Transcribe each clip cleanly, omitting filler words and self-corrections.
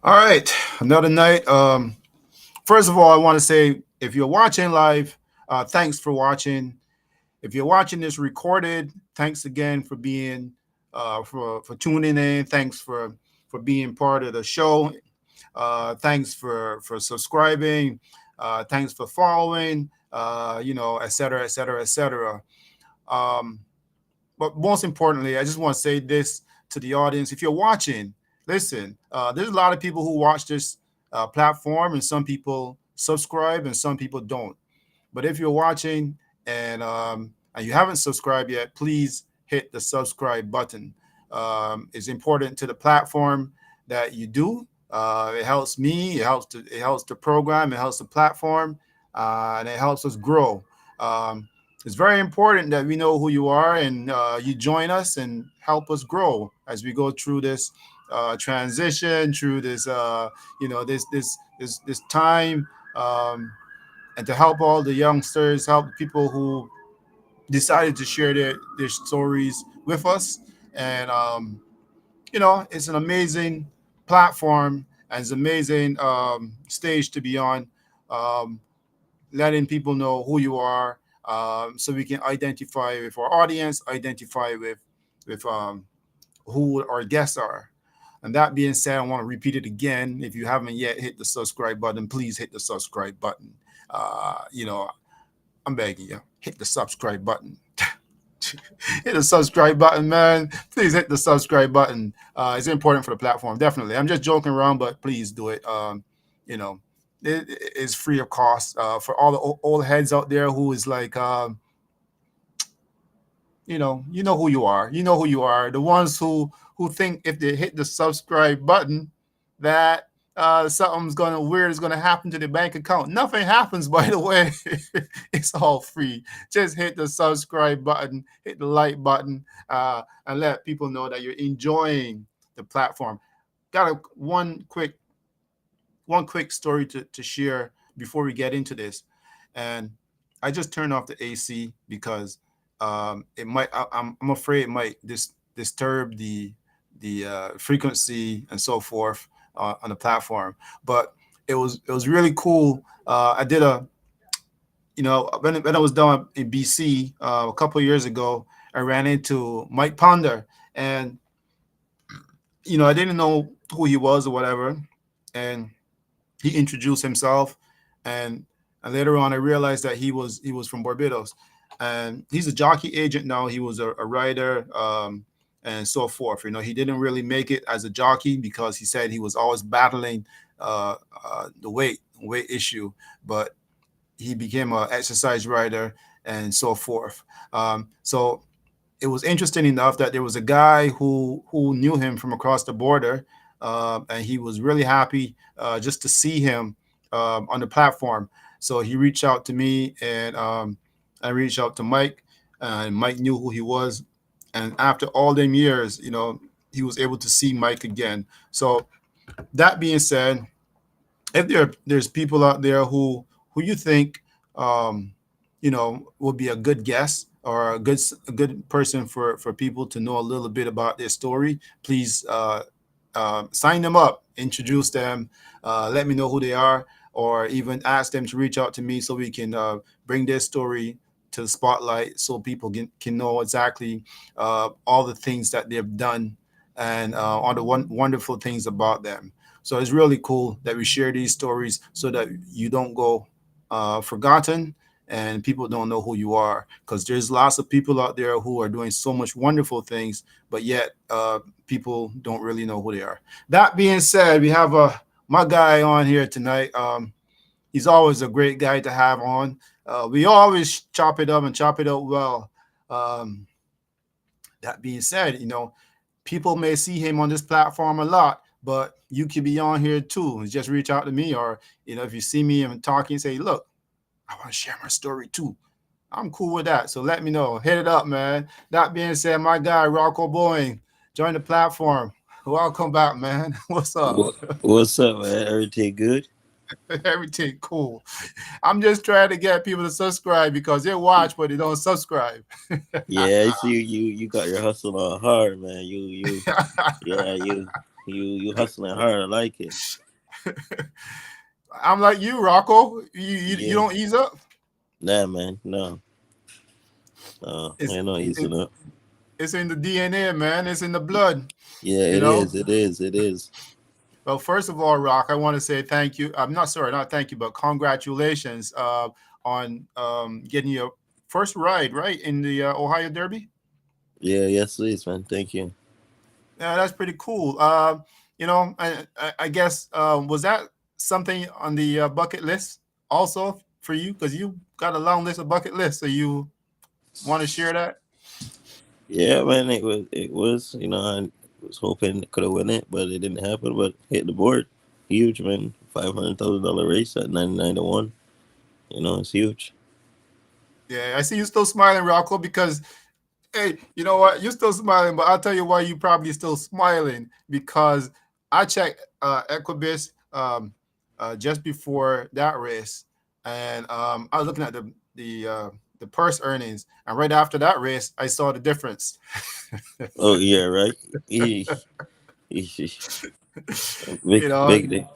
All right, another night. First of all, I want to say if you're watching live, thanks for watching. If you're watching this recorded, thanks again for being for tuning in. Thanks for being part of the show. Thanks for subscribing. Thanks for following. Et cetera, et cetera, et cetera. Um, but most importantly, I just want to say this to the audience: if you're watching, listen. There's a lot of people who watch this platform, and some people subscribe, and some people don't. But if you're watching and you haven't subscribed yet, please hit the subscribe button. It's important to the platform that you do. It helps me. It helps the program. It helps the platform, and it helps us grow. Um, it's very important that we know who you are and you join us and help us grow as we go through this transition, through this this time. And to help all the youngsters, help people who decided to share their stories with us. And, it's an amazing platform and it's an amazing stage to be on, um, letting people know who you are, so we can identify with our audience, identify with who our guests are. And that being said, I want to repeat it again. If you haven't yet hit the subscribe button, please hit the subscribe button. Uh, you know, I'm begging you, hit the subscribe button. Hit the subscribe button, man. Please hit the subscribe button. It's important for the platform, definitely. I'm just joking around, but please do it. You know, it's free of cost for all the old heads out there who is like, you know who you are. You know who you are. The ones who think if they hit the subscribe button that something's gonna weird is gonna happen to the bank account. Nothing happens, by the way. It's all free. Just hit the subscribe button, hit the like button, and let people know that you're enjoying the platform. Got one quick story to share before we get into this, and I just turned off the AC because it might. I'm afraid it might disturb the frequency and so forth on the platform. But it was really cool. I did a when I was down in BC a couple of years ago, I ran into Mike Ponder, and I didn't know who he was or whatever, and he introduced himself, and later on I realized that he was from Barbados, and he's a jockey agent now. He was a rider, and so forth. He didn't really make it as a jockey because he said he was always battling the weight issue, but he became an exercise rider and so forth. So it was interesting enough that there was a guy who knew him from across the border, and he was really happy just to see him on the platform. So he reached out to me, and I reached out to Mike, and Mike knew who he was. And after all them years, he was able to see Mike again. So that being said, if there's people out there who you think would be a good guest or a good person for people to know a little bit about their story, please sign them up, introduce them, let me know who they are, or even ask them to reach out to me so we can bring their story to the spotlight so people can know exactly all the things that they've done and all the wonderful things about them. So it's really cool that we share these stories so that you don't go forgotten and people don't know who you are, because there's lots of people out there who are doing so much wonderful things, but yet people don't really know who they are. That being said, we have my guy on here tonight. He's always a great guy to have on. We always chop it up and chop it up well. Um, that being said, people may see him on this platform a lot, but you could be on here too. Just reach out to me, or if you see me and talking, say, "Look, I want to share my story too." I'm cool with that. So let me know. Hit it up, man. That being said, my guy Rocco Bowen, join the platform. Welcome back, man. What's up? What's up, man? Everything good? Everything cool. I'm just trying to get people to subscribe because they watch but they don't subscribe. Yeah, I see you got your hustle on hard, man. You, yeah, you. You hustling hard. I like it. I'm like you, Rocco. You Yeah. don't ease up. Nah, man. No. It's I know he's it, enough. it's in the DNA, man. It's in the blood. Yeah, You it know. is. It is. It is. Well, first of all, Rock, I want to say thank you. I'm not sorry, not thank you, but congratulations on getting your first ride right in the Ohio Derby. Yeah. Yes, please, man. Thank you. Yeah, that's pretty cool. I guess was that something on the bucket list also for you? Because you got a long list of bucket lists, so you want to share that? Yeah, man. It was. It was. I was hoping it could have won it, but it didn't happen. But hit the board. Huge, man. $500,000 race at 99 to 1. It's huge. Yeah, I see you still smiling, Rocco, because hey, you know what? You're still smiling, but I'll tell you why you probably still smiling because I checked Equibus just before that race, and I was looking at the purse earnings, and right after that race, I saw the difference. Oh yeah, right. Eesh, eesh. you Big, know, big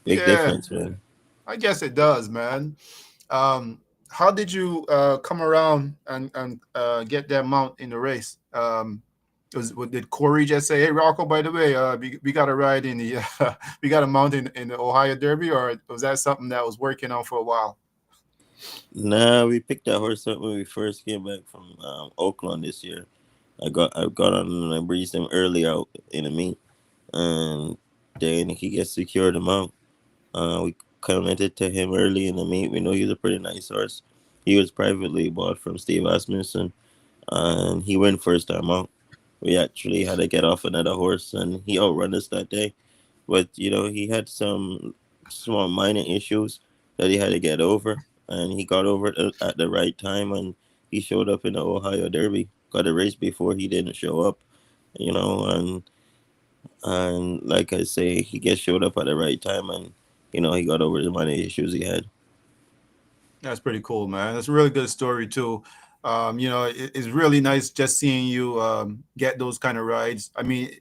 yeah, difference, man. I guess it does, man. Um, how did you come around and get that mount in the race? Did Corey just say, "Hey, Rocco, by the way, we got a ride in the we got a mount in the Ohio Derby," or was that something that was working on for a while? Nah, we picked that horse up when we first came back from Oakland this year. I got on and I breezed him early out in the meet, and then he gets secured him out. We commented to him early in the meet. We know he's a pretty nice horse. He was privately bought from Steve Asmussen, and he went first time out. We actually had to get off another horse, and he outrun us that day. But he had some small minor issues that he had to get over, and he got over it at the right time, and he showed up in the Ohio Derby. Got a race before he didn't show up, and like I say, he gets showed up at the right time, and he got over the minor issues he had. That's pretty cool, man. That's a really good story too. It's really nice just seeing you get those kind of rides. I mean,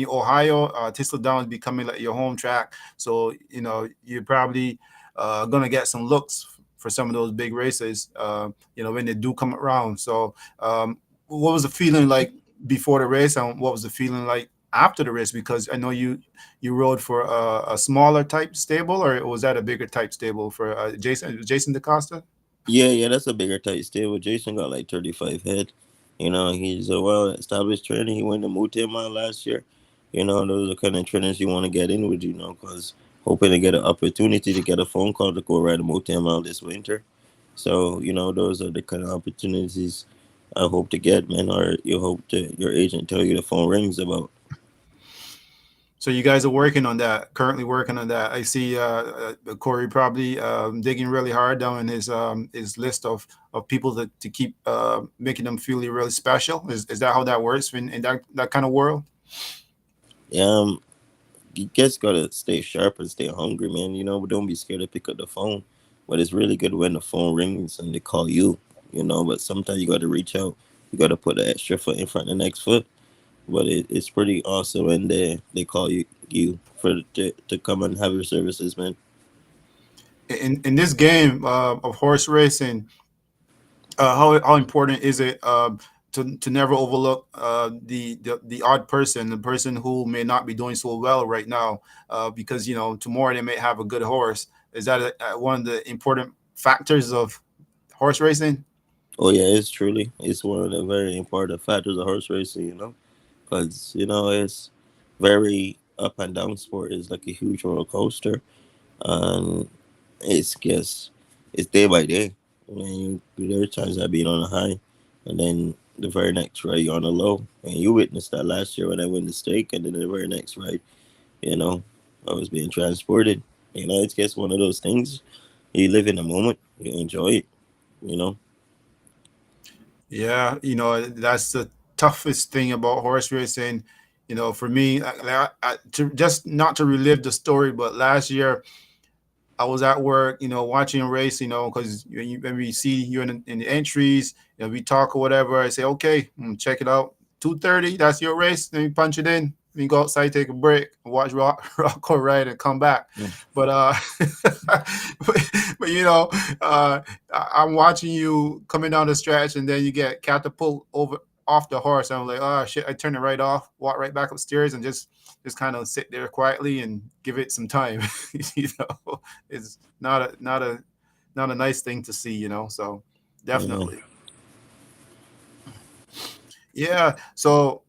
Ohio, Thistle Down is becoming like your home track, so you're probably gonna get some looks for some of those big races. When they do come around. So, what was the feeling like before the race, and what was the feeling like after the race? Because I know you rode for a smaller type stable, or was that a bigger type stable for Jason DaCosta? Yeah, yeah, that's a bigger tight stable. Jason got like 35 head. He's a well established trainer. He went to Mutima last year. Those are the kind of trainers you want to get in with, because hoping to get an opportunity to get a phone call to go ride a Mutima this winter. So, those are the kind of opportunities I hope to get, man, or you hope to your agent tell you the phone rings about. So you guys are working on that, currently working on that. I see Corey probably digging really hard down in his list of people to keep making them feel really special. Is that how that works in that kind of world? Yeah, you just gotta stay sharp and stay hungry, man. But don't be scared to pick up the phone. But it's really good when the phone rings and they call you. But sometimes you gotta reach out. You gotta put the extra foot in front of the next foot. But it's pretty awesome when they call you to come and have your services, man. In this game of horse racing, how important is it to never overlook the odd person, the person who may not be doing so well right now, because tomorrow they may have a good horse. Is that one of the important factors of horse racing? Oh yeah, it's one of the very important factors of horse racing. Because it's very up and down sport. It's like a huge roller coaster, and it's just it's day by day. I mean, there are times I've been on a high, and then the very next ride you're on a low. And you witnessed that last year when I win the stake, and then the very next ride, you know, I was being transported. It's just one of those things. You live in the moment, you enjoy it. You know. Yeah, that's the toughest thing about horse racing. For me, to just not to relive the story, but last year I was at work, watching a race, because when we see you in the entries, we talk or whatever. I say, okay, check it out. 2:30, that's your race. Let me punch it in. We can go outside, take a break, watch Rocco ride, and come back. Mm. But but I'm watching you coming down the stretch, and then you get catapult over off the horse. I'm like, oh shit! I turn it right off, walk right back upstairs, and just kind of sit there quietly and give it some time. It's not a nice thing to see. So Yeah. definitely, yeah. So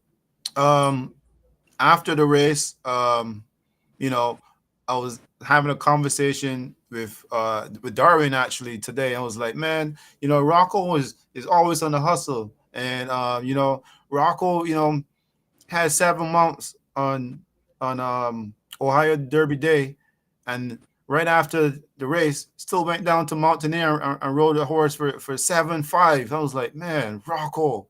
um, after the race, you know, I was having a conversation with Darwin actually today. I was like, man, Rocco is always on the hustle, and Rocco, had 7 months on Ohio Derby Day, and right after the race, still went down to Mountaineer and rode a horse for 7.5. I was like, man, Rocco,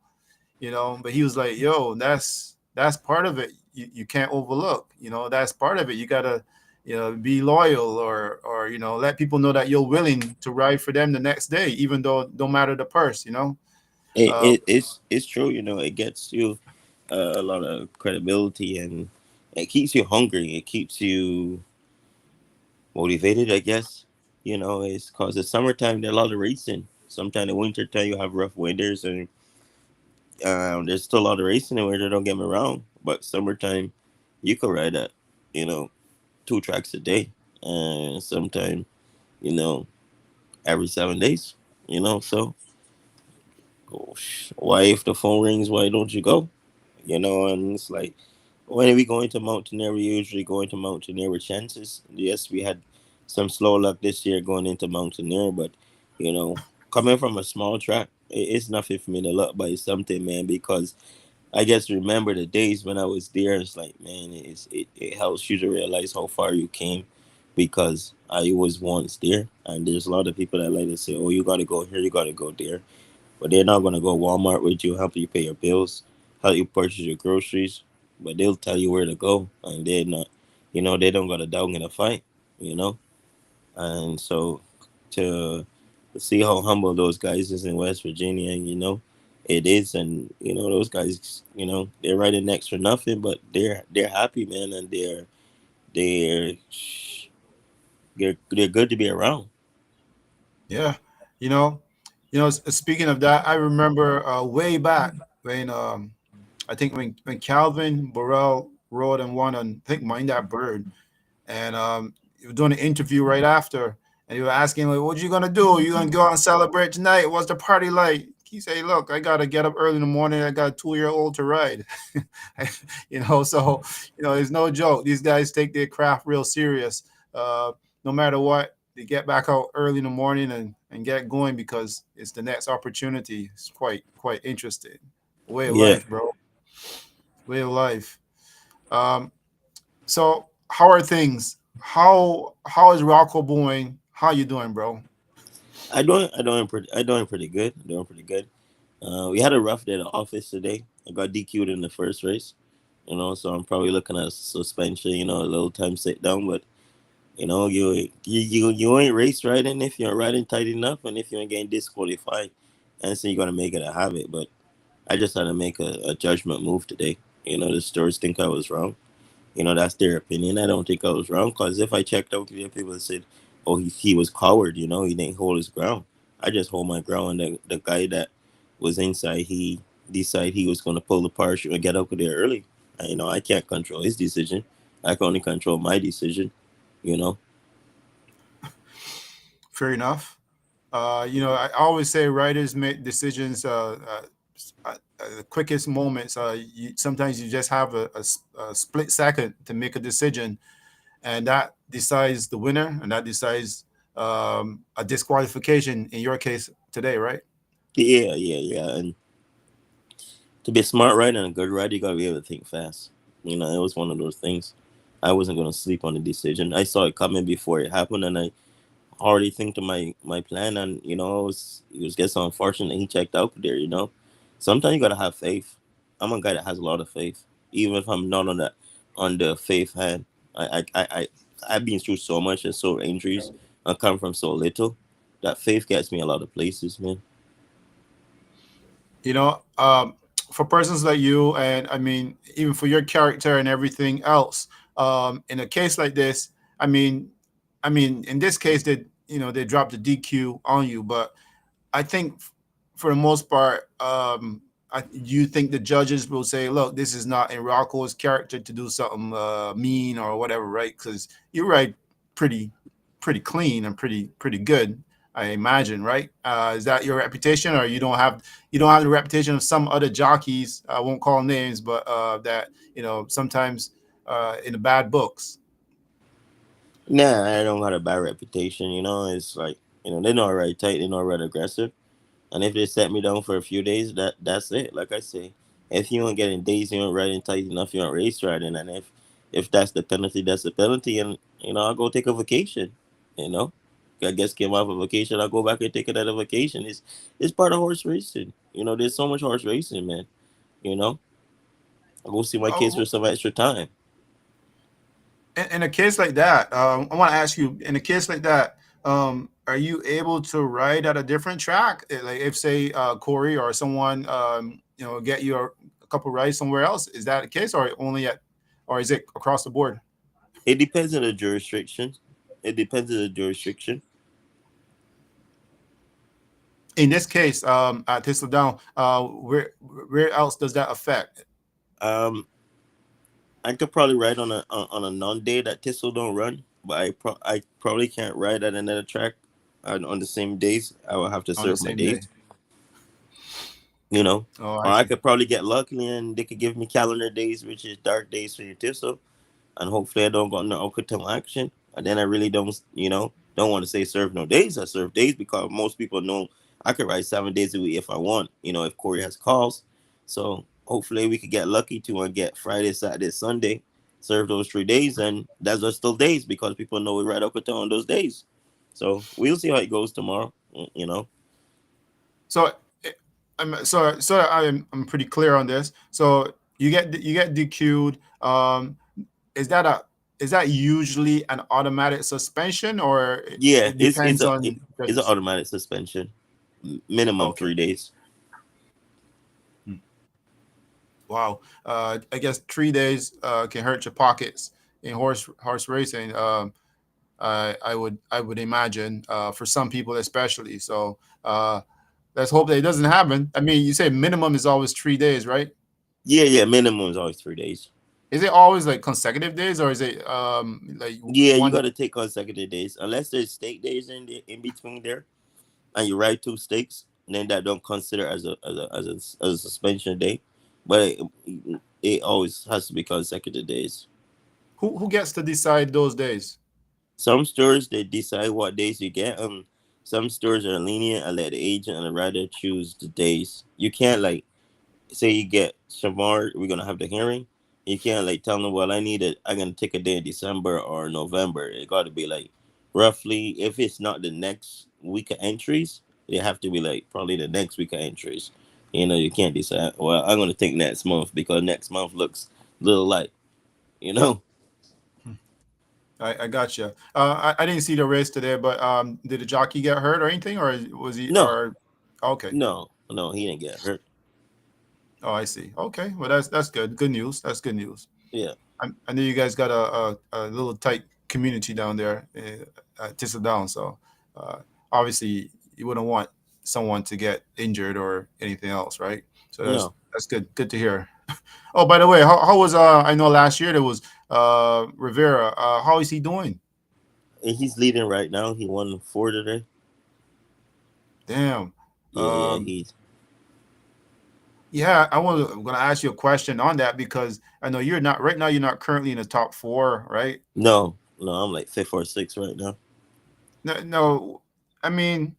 but he was like, yo, that's part of it. You can't overlook. That's part of it. You gotta be loyal, or let people know that you're willing to ride for them the next day, even though it don't matter the purse. uh, It's true. It gets you a lot of credibility, and it keeps you hungry. It keeps you motivated, I guess. It's cause the summertime there's a lot of racing. Sometimes the winter time you have rough winters, and there's still a lot of racing in winter. Don't get me wrong, but summertime you could ride at you know 2 tracks a day, and sometime you know every 7 days. So why if the phone rings, why don't you go? And it's like when we go into Mountaineer, we usually go into Mountaineer with chances. Yes, we had some slow luck this year going into Mountaineer, but you know, coming from a small track, it's nothing for me to look by something, man. Because I guess remember the days when I was there. It's like, man, it helps you to realize how far you came, because I was once there, and there's a lot of people that like to say, "Oh, you got to go here, you got to go there." But they're not gonna go Walmart with you, help you pay your bills, help you purchase your groceries. But they'll tell you where to go, and they're not, they don't got a dog in a fight, you know. And so to see how humble those guys is in West Virginia, it is, and those guys, they're riding next for nothing, but they're happy, man, and they're they're good to be around. yeah, you know, speaking of that, I remember way back when I think when Calvin Burrell rode and won on, I think, Mind That Bird, and he was doing an interview right after, and he was asking like, "What you gonna do? You gonna go out and celebrate tonight? What's the party like?" He say, "Look, I gotta get up early in the morning. I got a 2-year-old to ride." So it's no joke. These guys take their craft real serious. No matter what, they get back out early in the morning and get going because it's the next opportunity. It's quite interesting. Way of Yeah, life, bro. Way of life. Um, so how are things? How is Rocco Bowen? How you doing, bro? I doing pretty good. Doing pretty good. We had a rough day at the office today. I got DQ'd in the first race, so I'm probably looking at suspension, a little time sit down. But you ain't race riding if you're riding tight enough, and if you ain't getting disqualified, and so you're gonna make it a habit. But I just had to make a judgment move today. The stores think I was wrong. That's their opinion. I don't think I was wrong, because if I checked out, people said, "Oh, he was coward. He didn't hold his ground." I just hold my ground. And the guy that was inside, he decided he was going to pull the parachute and get out of there early. I can't control his decision. I can only control my decision. You know. Fair enough. I always say writers make decisions the quickest moments. Sometimes you just have a split second to make a decision, and that decides the winner, and that decides a disqualification in your case today, right? Yeah, yeah, yeah. And to be a smart rider and a good rider, you gotta be able to think fast. It was one of those things. I wasn't gonna sleep on the decision. I saw it coming before it happened, and I already think to my plan, and it was just unfortunate he checked out there. Sometimes you gotta have faith. I'm a guy that has a lot of faith, even if I'm not on the faith hand. I've been through so much and so injuries. I come from so little that faith gets me a lot of places, man. You know, um, for persons like you, and I mean, even for your character and everything else, in a case like this, I mean, in this case, they they dropped the DQ on you, but I think for the most part, you think the judges will say, "Look, this is not in Rocco's character to do something mean or whatever," right? Because you write pretty, pretty clean and pretty good, I imagine, right? Is that your reputation, or you don't have the reputation of some other jockeys? I won't call names, but that sometimes in the bad books. Nah, I don't got a bad reputation. It's like they're not right tight, they're not right aggressive. And if they set me down for a few days, that's it. Like I say, if you don't get in days, you don't riding tight enough, you don't race riding, and if that's the penalty, that's the penalty, and I'll go take a vacation. You know, I guess came off a vacation, I'll go back and take another vacation. It's part of horse racing. There's so much horse racing, man. You know, I go see my kids for Oh, some extra time. in a case like that, I want to ask you, in a case like that, are you able to ride at a different track? Like if say Corey or someone, get you a couple rides somewhere else, is that the case, or only at, or is it across the board? It depends on the jurisdiction. It depends on the jurisdiction. In this case, at Thistledown, where else does that affect? Um, I could probably ride on a non-day that Tissot don't run, but I probably can't ride at another track on the same days. I will have to On the serve my same day? days, you know. Oh, Or I I see. could probably get lucky and they could give me calendar days, which is dark days for your Tissot, and hopefully I don't go no Okatom action. And then I really don't want to say serve no days. I serve days because most people know I could ride 7 days a week if I want. If Corey has calls, so hopefully we could get lucky to and get Friday, Saturday, Sunday, serve those 3 days, and that's are still days because people know we ride Okatom on those days. So we'll see how it goes tomorrow. So, I'm pretty clear on this. So you get DQ'd. Is that a is that usually an automatic suspension, or Yeah, it it's it's depends a on it's an judges? automatic suspension, minimum Okay. 3 days. Hmm. Wow. I guess 3 days can hurt your pockets in horse racing. I would imagine for some people especially. So let's hope that it doesn't happen. I mean, you say minimum is always 3 days, right? Yeah, minimum is always 3 days. Is it always like consecutive days, or is it like Yeah, you one? got to take consecutive days unless there's stake days in between there, and you ride two stakes. Then that don't consider as a suspension day, but it always has to be consecutive days. Who gets to decide those days? Some stores they decide what days you get. Some stores are lenient and let the agent and the rider choose the days. You can't like say you get Shamar, we're gonna have the hearing. You can't like tell them, well, I'm gonna take a day in December or November. It got to be like roughly. If it's not the next week of entries, they have to be like probably the next week of entries. You can't decide. Well, I'm gonna take next month because next month looks a little light. You know. I got you. I didn't see the race today, but did the jockey get hurt or anything, or was he? No, Or okay. no, he didn't get hurt. Oh, I see. Okay, well that's good. Good news. That's good news. Yeah, I know you guys got a little tight community down there at Thistledown, so uh, obviously you wouldn't want someone to get injured or anything else, right? So no, that's good. Good to hear. Oh, by the way, how was I know last year there was Rivera. How is he doing? and he's leading right now. He won four today. Damn. Yeah, Um, he's yeah, I'm gonna ask you a question on that because I know you're not right now. You're not currently in the top four, right? no. I'm like fifth or sixth right now. No, no. I mean,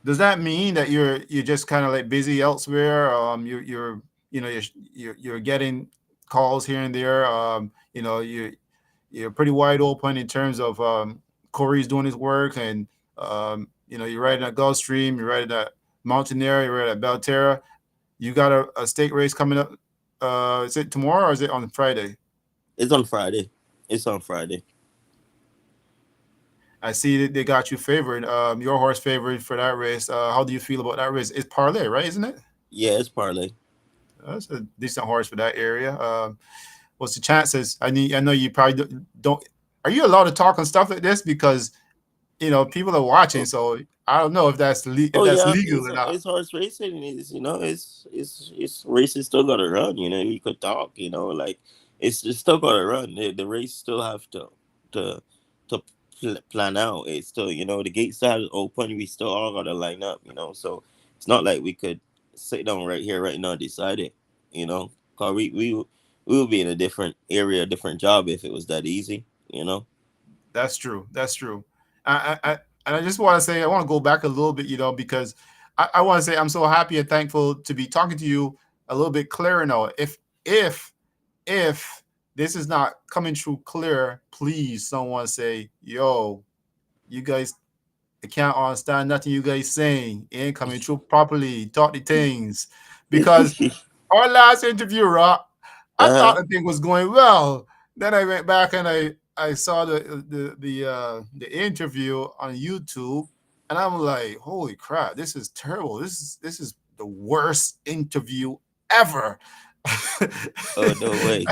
does that mean that you're just kind of like busy elsewhere? You're you're getting calls here and there. You're pretty wide open in terms of Corey's doing his work, and you're riding at Gulfstream, you're riding at Mountaineer, you're riding at Belterra. You got a stake race coming up. Is it tomorrow or is it on Friday? It's on Friday. It's on Friday. I see that they got you favored. Your horse favored for that race. How do you feel about that race? It's parlay, right? Isn't it? Yeah, it's parlay. That's a decent horse for that area. What's the chances? I know you probably don't. Are you allowed to talk on stuff like this because people are watching? Oh, So I don't know if if oh that's yeah, legal or not. it's horse racing. It's races still gotta run. You could talk. Like it's still gotta run. The race still have to to plan out. It's still the gates still have to open. We still all gotta line up. So it's not like we could sit down right here right now and decide it. Cause we would be in a different area, a different job if it was that easy. That's true. That's true. And I just want to say I want to go back a little bit, because I want to say I'm so happy and thankful to be talking to you a little bit clearer now. If if this is not coming through clear, please someone say, "Yo, you guys, I can't understand nothing you guys saying. It ain't coming through properly. Talk the things." Because our last interview, Rock, I thought uh-huh. the thing was going well. Then I went back and I saw the interview on YouTube, and I'm like, holy crap, this is terrible. This is the worst interview ever. Oh no way!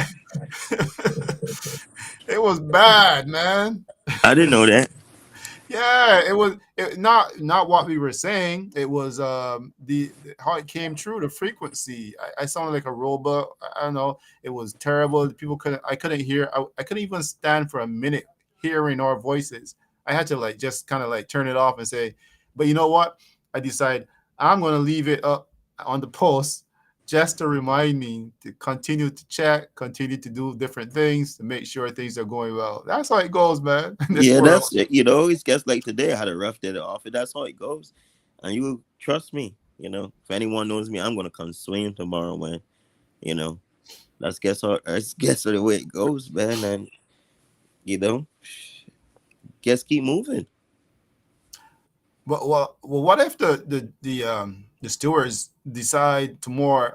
It was bad, man. I didn't know that. Yeah, it was not what we were saying. It was the how it came through the frequency. I sounded like a robot. I don't know. It was terrible. People couldn't. I couldn't hear. I couldn't even stand for a minute hearing our voices. I had to like just kind of like turn it off and say. But you know what? I decided I'm gonna leave it up on the post just to remind me to continue to chat, continue to do different things to make sure things are going well. That's how it goes, man, in this Yeah, world. that's It's gets like today. I had a rough day off, and that's how it goes. And you trust me. If anyone knows me, I'm gonna come swing tomorrow, man. You know, that's the way it goes, man. And you know, guess keep moving. Well, what if the stewards decide tomorrow?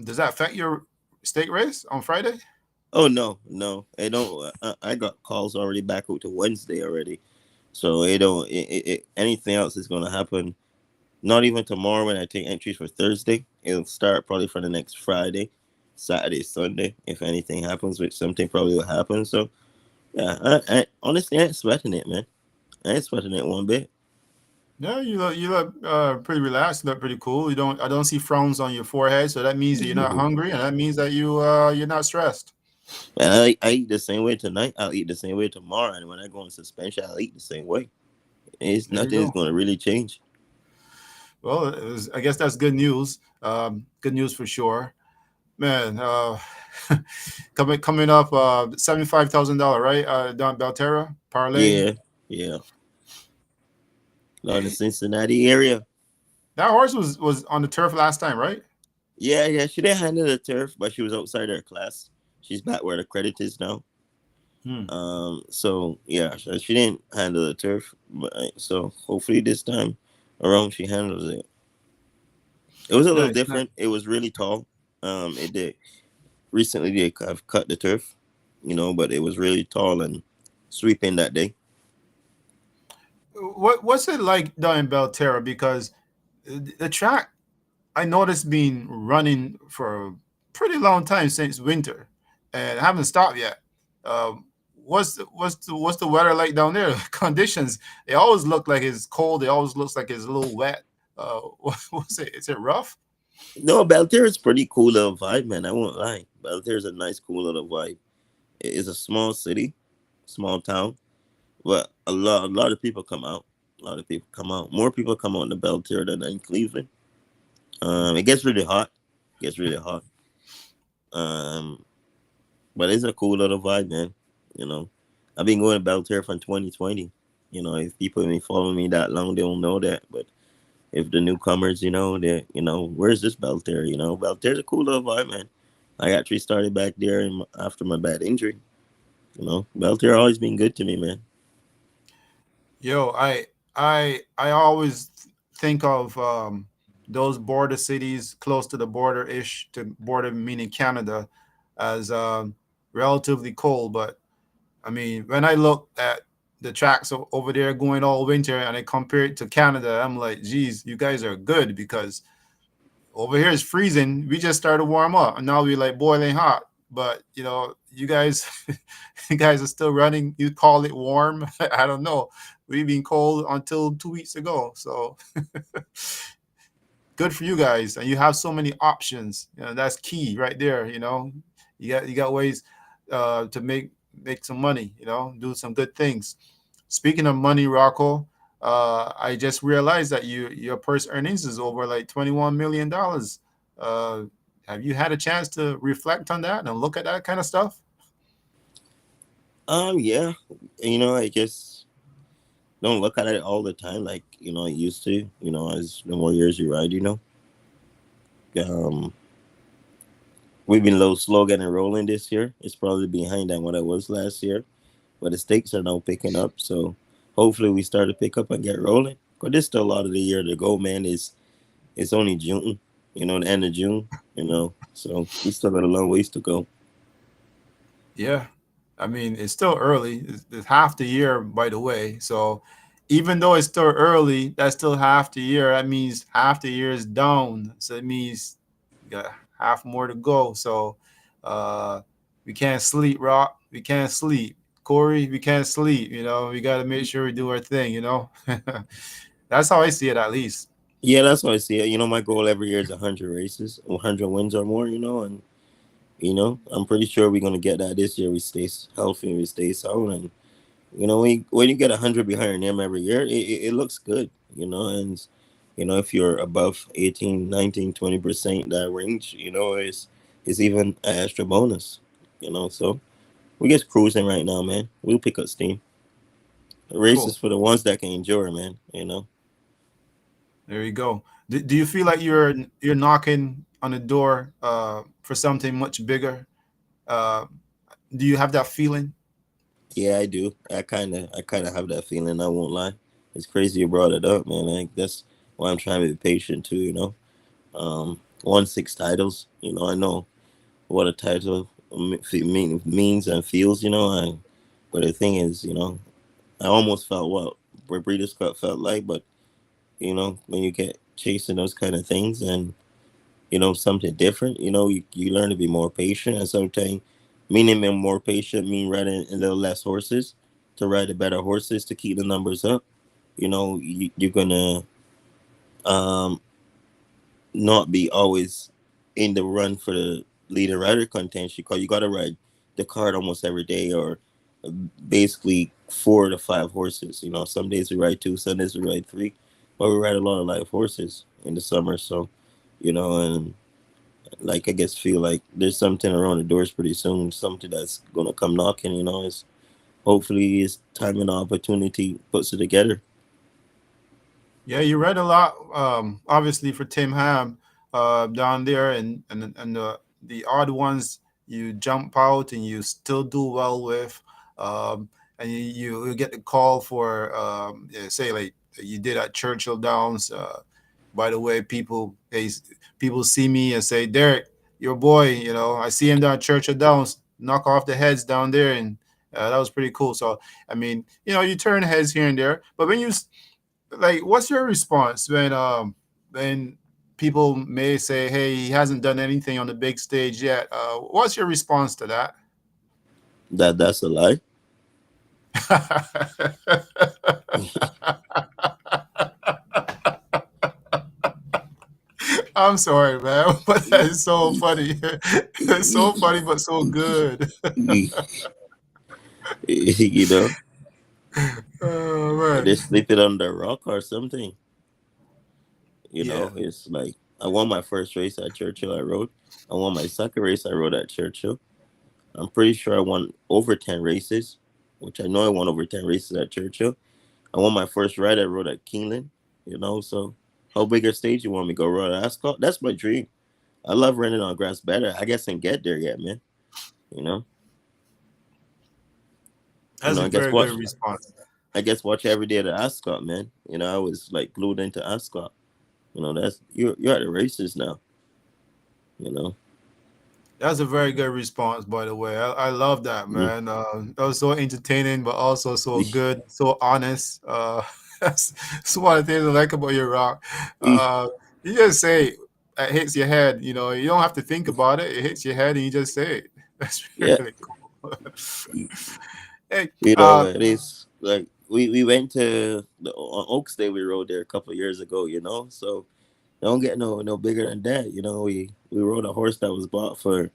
Does that affect your state race on Friday? Oh no, no, I don't. I got calls already back out to Wednesday already, so it don't. Anything else is gonna happen. Not even tomorrow when I take entries for Thursday. It'll start probably for the next Friday, Saturday, Sunday. If anything happens, which something probably will happen. So yeah, I honestly I ain't sweating it, man. I ain't sweating it one bit. Yeah, you look pretty relaxed. You look pretty cool. I don't see frowns on your forehead, so that means that you're not hungry, and that means that you're not stressed. And I eat the same way tonight. I'll eat the same way tomorrow, and when I go on suspension, I'll eat the same way. It's There you nothing is go. going to really change. Well, I guess that's good news. Good news for sure, man. Coming up, $75,000, right? Down Belterra parlay. Yeah, yeah. Not in the Cincinnati area. That horse was on the turf last time, right? Yeah, yeah. She didn't handle the turf, but she was outside her class. She's back where the credit is now. Hmm. So yeah, she didn't handle the turf, but so hopefully this time around she handles it. It was a little Nice, nice. different. It was really tall. It did recently they have cut the turf, but it was really tall and sweeping that day. What's it like down in Belterra? Because the track I noticed been running for a pretty long time since winter, and haven't stopped yet. What's the weather like down there? Conditions. It always look like it's cold. It always looks like it's a little wet. What's it? Is it rough? No, Belter is pretty cool little vibe, man. I won't lie. Belter is a nice, cool little vibe. It is a small city, small town, but a lot of people come out. A lot of people come out. More people come out in the Belter than in Cleveland. It gets really hot. Gets really hot. Um, but it's a cool little vibe, man. You know, I've been going to Belter from 2020. If people been following me that long, they don't know that. But if the newcomers, they where's this Belter? Belter's a cool little vibe, man. I actually started back there after my bad injury. Belter always been good to me, man. Yo, I always think of those border cities close to the border ish to border meaning Canada as relatively cold. But I mean, when I look at the tracks over there going all winter and I compare it to Canada, I'm like, geez, you guys are good because over here it's freezing. We just started to warm up, and now we're like boiling hot. But you guys, you guys are still running. You call it warm? I don't know. We've been cold until 2 weeks ago. So good for you guys, and you have so many options. That's key right there. You got ways to make some money. Do some good things. Speaking of money, Rocco, I just realized that your purse earnings is over like $21 million. Uh, have you had a chance to reflect on that and look at that kind of stuff? Yeah, I just don't look at it all the time like I used to. As the more years you ride, um, we've been a little slow getting rolling this year. It's probably behind than what I was last year, but the stakes are now picking up. So hopefully we start to pick up and get rolling. But there's still a lot of the year to go, man. It's only June, the end of June, So we still got a long ways to go. Yeah. I mean, it's still early. It's half the year, by the way. So even though it's still early, that's still half the year. That means half the year is down. So it means we got half more to go. So uh, we can't sleep, Rock. We can't sleep. Corey, we can't sleep. We got to make sure we do our thing. That's how I see it, at least. Yeah, that's what I see it. My goal every year is 100 races, 100 wins or more. And I'm pretty sure we're gonna get that this year. We stay healthy, we stay sound, and when you get 100 behind your name every year, it looks good. And if you're above 18, 19, 20% that range, it's even an extra bonus. So we just cruising right now, man. We'll pick up steam. The race is Cool. for the ones that can endure, man. There you go. Do you feel like you're knocking on the door for something much bigger? Uh, do you have that feeling? Yeah, I do. I kind of have that feeling. I won't lie. It's crazy you brought it up, man. That's why I'm trying to be patient too. Won 6 titles. I know what a title means and feels. But the thing is, I almost felt what Breeders' Cup felt like. But when you get chasing those kind of things and something different. You learn to be more patient, and sometimes meaning being more patient mean riding a little less horses to ride the better horses to keep the numbers up. You're gonna um not be always in the run for the leader rider contention because you got to ride the card almost every day or basically 4 to 5 horses. Some days we ride two, some days we ride three, but we ride a lot of live horses in the summer. So, and like I guess feel like there's something around the doors pretty soon, something that's gonna come knocking. It's hopefully it's time and opportunity puts it together. Yeah, you read a lot. Obviously for Tim Ham down there, and the odd ones you jump out and you still do well with, and you get the call for yeah, say like you did at Churchill Downs. By the way, people see me and say, Derek, your boy. I see him down at Churchill Downs, knock off the heads down there, and that was pretty cool. So I mean, you turn heads here and there, but when you like, what's your response when people may say, hey, he hasn't done anything on the big stage yet? What's your response to that? That's a lie. I'm sorry, man, but that is so funny. It's so funny, but so good. you know, Oh or man, they sleep it under a rock or something. yeah, It's like I won my first race at Churchill. I rode. I won my second race. I rode at Churchill. I'm pretty sure I won over 10 races, which I know I won over 10 races at Churchill. I won my first ride. I rode at Keeneland. So how big a stage you want me to go ride at Ascot? That's my dream. I love running on grass better. I guess I can get there yet, man. You know, that's a I guess very good watch. response. I guess watch every day at the Ascot, man. I was like glued into Ascot. That's you're at the races now. You know. That's a very good response, by the way. I love that, Mm. man. That was so entertaining, but also so good, so honest. That's one of the things I like about your rock. Uh, you just say, that hits your head. You know, you don't have to think about it. It hits your head, and you just say it. That's Yeah, really cool. Hey, you know, it is like we went to the on Oaks Day. We rode there a couple of years ago. You know, so don't get no bigger than that. You know, we rode a horse that was bought for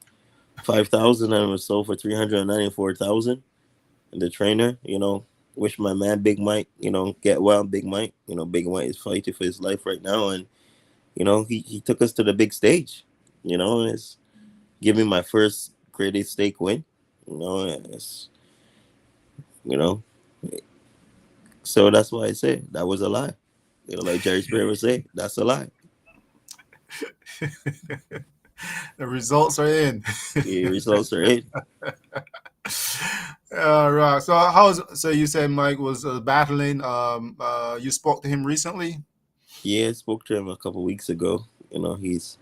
5,000 and was sold for 394,000. And the trainer, you know, wish my man Big Mike, you know, get well, Big Mike. You know, Big Mike is fighting for his life right now, and you know, he took us to the big stage. You know, it's give me my first graded stake win. You know, it's you know, so that's why I say that was a lie. You know, like Jerry Springer would say, that's a lie. the results are in. The results are in. Right. So so you said Mike was battling. You spoke to him recently. Yeah, I spoke to him a couple weeks ago. You know, he's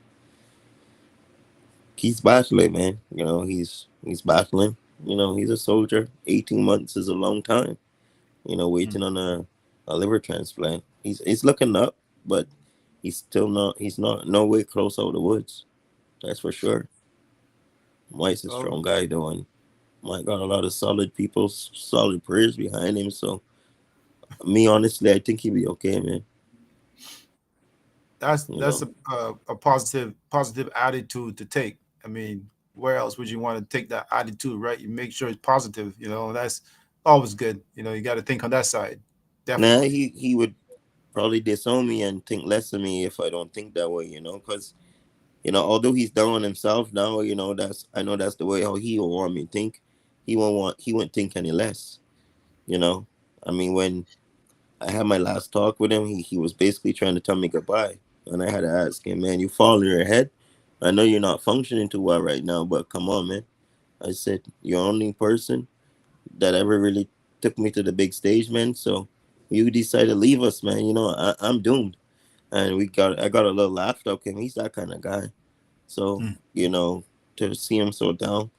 battling, man. You know, he's battling. You know, he's a soldier. 18 months is a long time. You know, Hmm. waiting on a liver transplant. He's looking up, but he's still not. He's not no way close out of the woods. That's for sure. Mike's a Oh, strong guy though, and Mike got a lot of solid people, solid prayers behind him. So me, honestly, I think he'll be okay, man. You that's know, a positive attitude to take. I mean, where else would you want to take that attitude, right? You make sure it's positive. You know, that's always good. You know, you got to think on that side. nah, Definitely. he would probably disown me and think less of me if I don't think that way. You know, because you know, although he's down on himself now, you know, that's I know that's the way how he will want me to think. He won't think any less. You know, I mean, when I had my last talk with him, he was basically trying to tell me goodbye, and I had to ask him, man, you fall on your head. I know you're not functioning too well right now, but come on, man. I said you're the only person that ever really took me to the big stage, man. So you decide to leave us, man. You know, I'm doomed. And I got a little laugh out of him. He's that kind of guy. So, Mm. you know, to see him so down,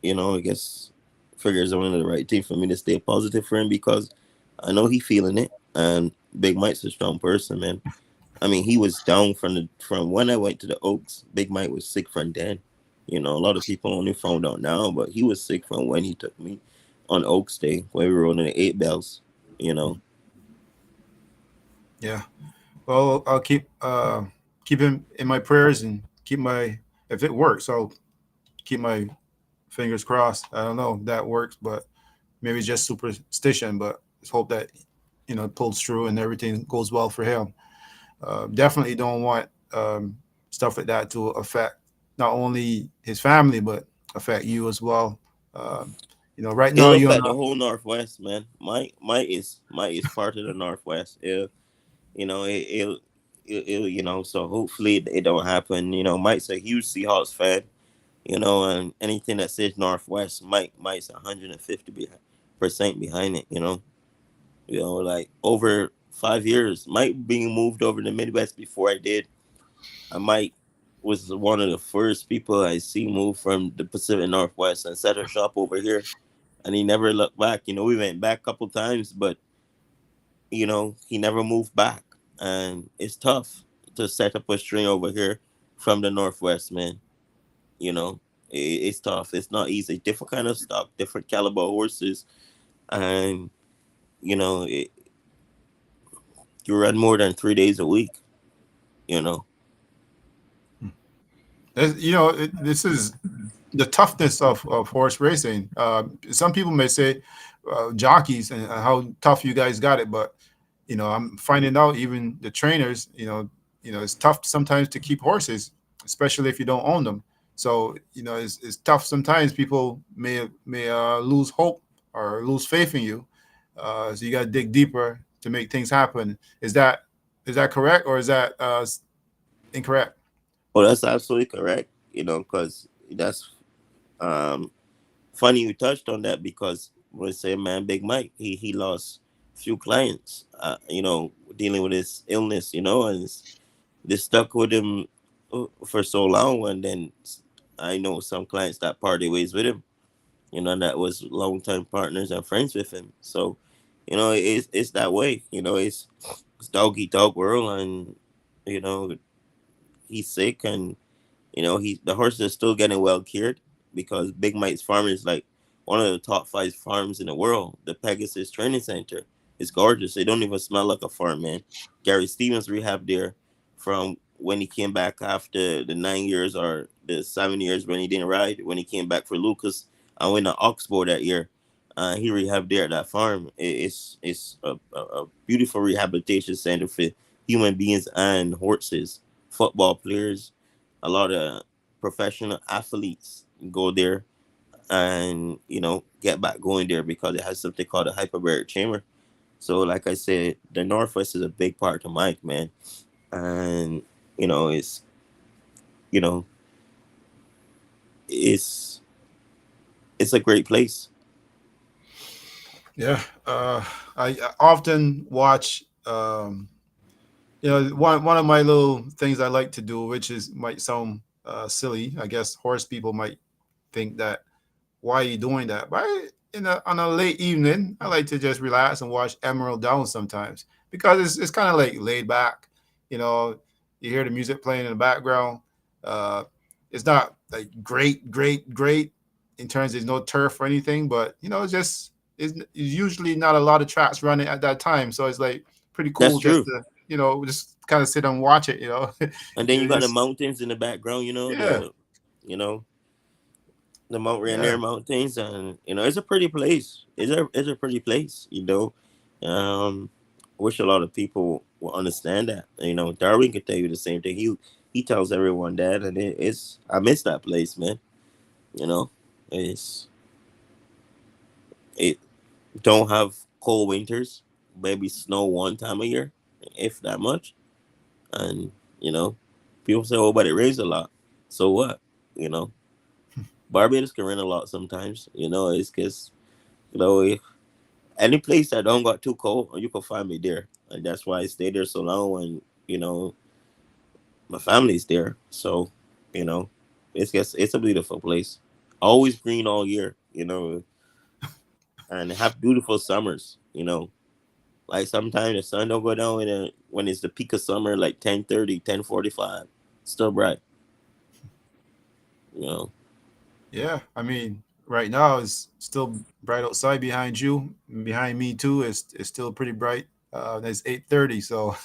you know, I guess figures one of the right thing for me to stay positive for him because I know he feeling it. And Big Mike's a strong person, man. I mean, he was down from when I went to the Oaks. Big Mike was sick from then. You know, a lot of people only found out now, but he was sick from when he took me on Oaks Day when we were on the eight bells. You know, Yeah. Well, I'll keep him in my prayers and keep my if it works, I'll keep my fingers crossed. I don't know if that works, but maybe it's just superstition. But let's hope that it pulls through and everything goes well for him. Definitely don't want stuff like that to affect not only his family but affect you as well. Um, right now it'll you're on affect the whole Northwest, man. Mike is part of the Northwest. You know, you know, so hopefully it don't happen. You know, Mike's a huge Seahawks fan. You know, and anything that says Northwest, Mike's 150% behind it. You know, like over 5 years, Mike being moved over to Midwest before I did. I Mike was one of the first people I see move from the Pacific Northwest and set a shop over here, and he never looked back. You know, we went back a couple times, but you know, he never moved back, and it's tough to set up a string over here from the Northwest, man. You know, it's tough. It's not easy. Different kind of stock, different caliber horses, and you know, you run more than 3 days a week. You know, this is the toughness of horse racing. Some people may say jockeys and how tough you guys got it, but I'm finding out even the trainers, it's tough sometimes to keep horses, especially if you don't own them. So it's tough sometimes. People may lose hope or lose faith in you. So you got to dig deeper to make things happen. Is that correct or is that incorrect? well, that's absolutely correct. You know, because that's um funny you touched on that because when say man, Big Mike, he lost few clients. You know, dealing with his illness. You know, and they stuck with him for so long, and then I know some clients that parted ways with him. You know, that was longtime partners and friends with him. So, you know, it's that way. You know, it's dog eat dog world, and you know, he's sick, and the horses are still getting well cared because Big Mike's farm is like one of the top five farms in the world. The Pegasus Training Center is gorgeous. They don't even smell like a farm, man. Gary Stevens rehab there from when he came back after the 9 years or the 7 years when he didn't ride. When he came back for Lucas, I went to Oxbow that year. He rehabbed there at that farm. It's a beautiful rehabilitation center for human beings and horses, football players, a lot of professional athletes go there and get back going there because it has something called a hyperbaric chamber. So like I said, the Northwest is a big part of Mike, man. And it's you know it's it's a great place. Yeah. I often watch. One of my little things I like to do, which is might sound silly. I guess horse people might think that why are you doing that? But on a late evening, I like to just relax and watch Emerald Down sometimes because it's kind of like laid back. You know, you hear the music playing in the background. Uh, it's not like great in terms there's no turf or anything, but it's just it's usually not a lot of tracks running at that time, so it's like pretty That's cool just true. to just kind of sit and watch it. And then you got the It's mountains in the background. yeah, You know the Mount yeah, Rainier Mountains, and it's a pretty place. It's a pretty place. Um, wish a lot of people will understand that. Darwin could tell you the same thing. He tells everyone that, and it's I miss that place, man. You know, it's it don't have cold winters, maybe snow one time a year, if that much. And you know, people say, "Oh, but it rains a lot." So what? You know, Barbados can rain a lot sometimes. It's because any place that don't got too cold, you can find me there, and that's why I stay there so long. And my family's there, so you know, it's a beautiful place. Always green all year, and have beautiful summers. Like sometimes the sun don't go down when it's the peak of summer, like 10:30, 10:45, still bright. You know, yeah. I mean, right now it's still bright outside behind you, and behind me too. It's still pretty bright. It's 8:30, so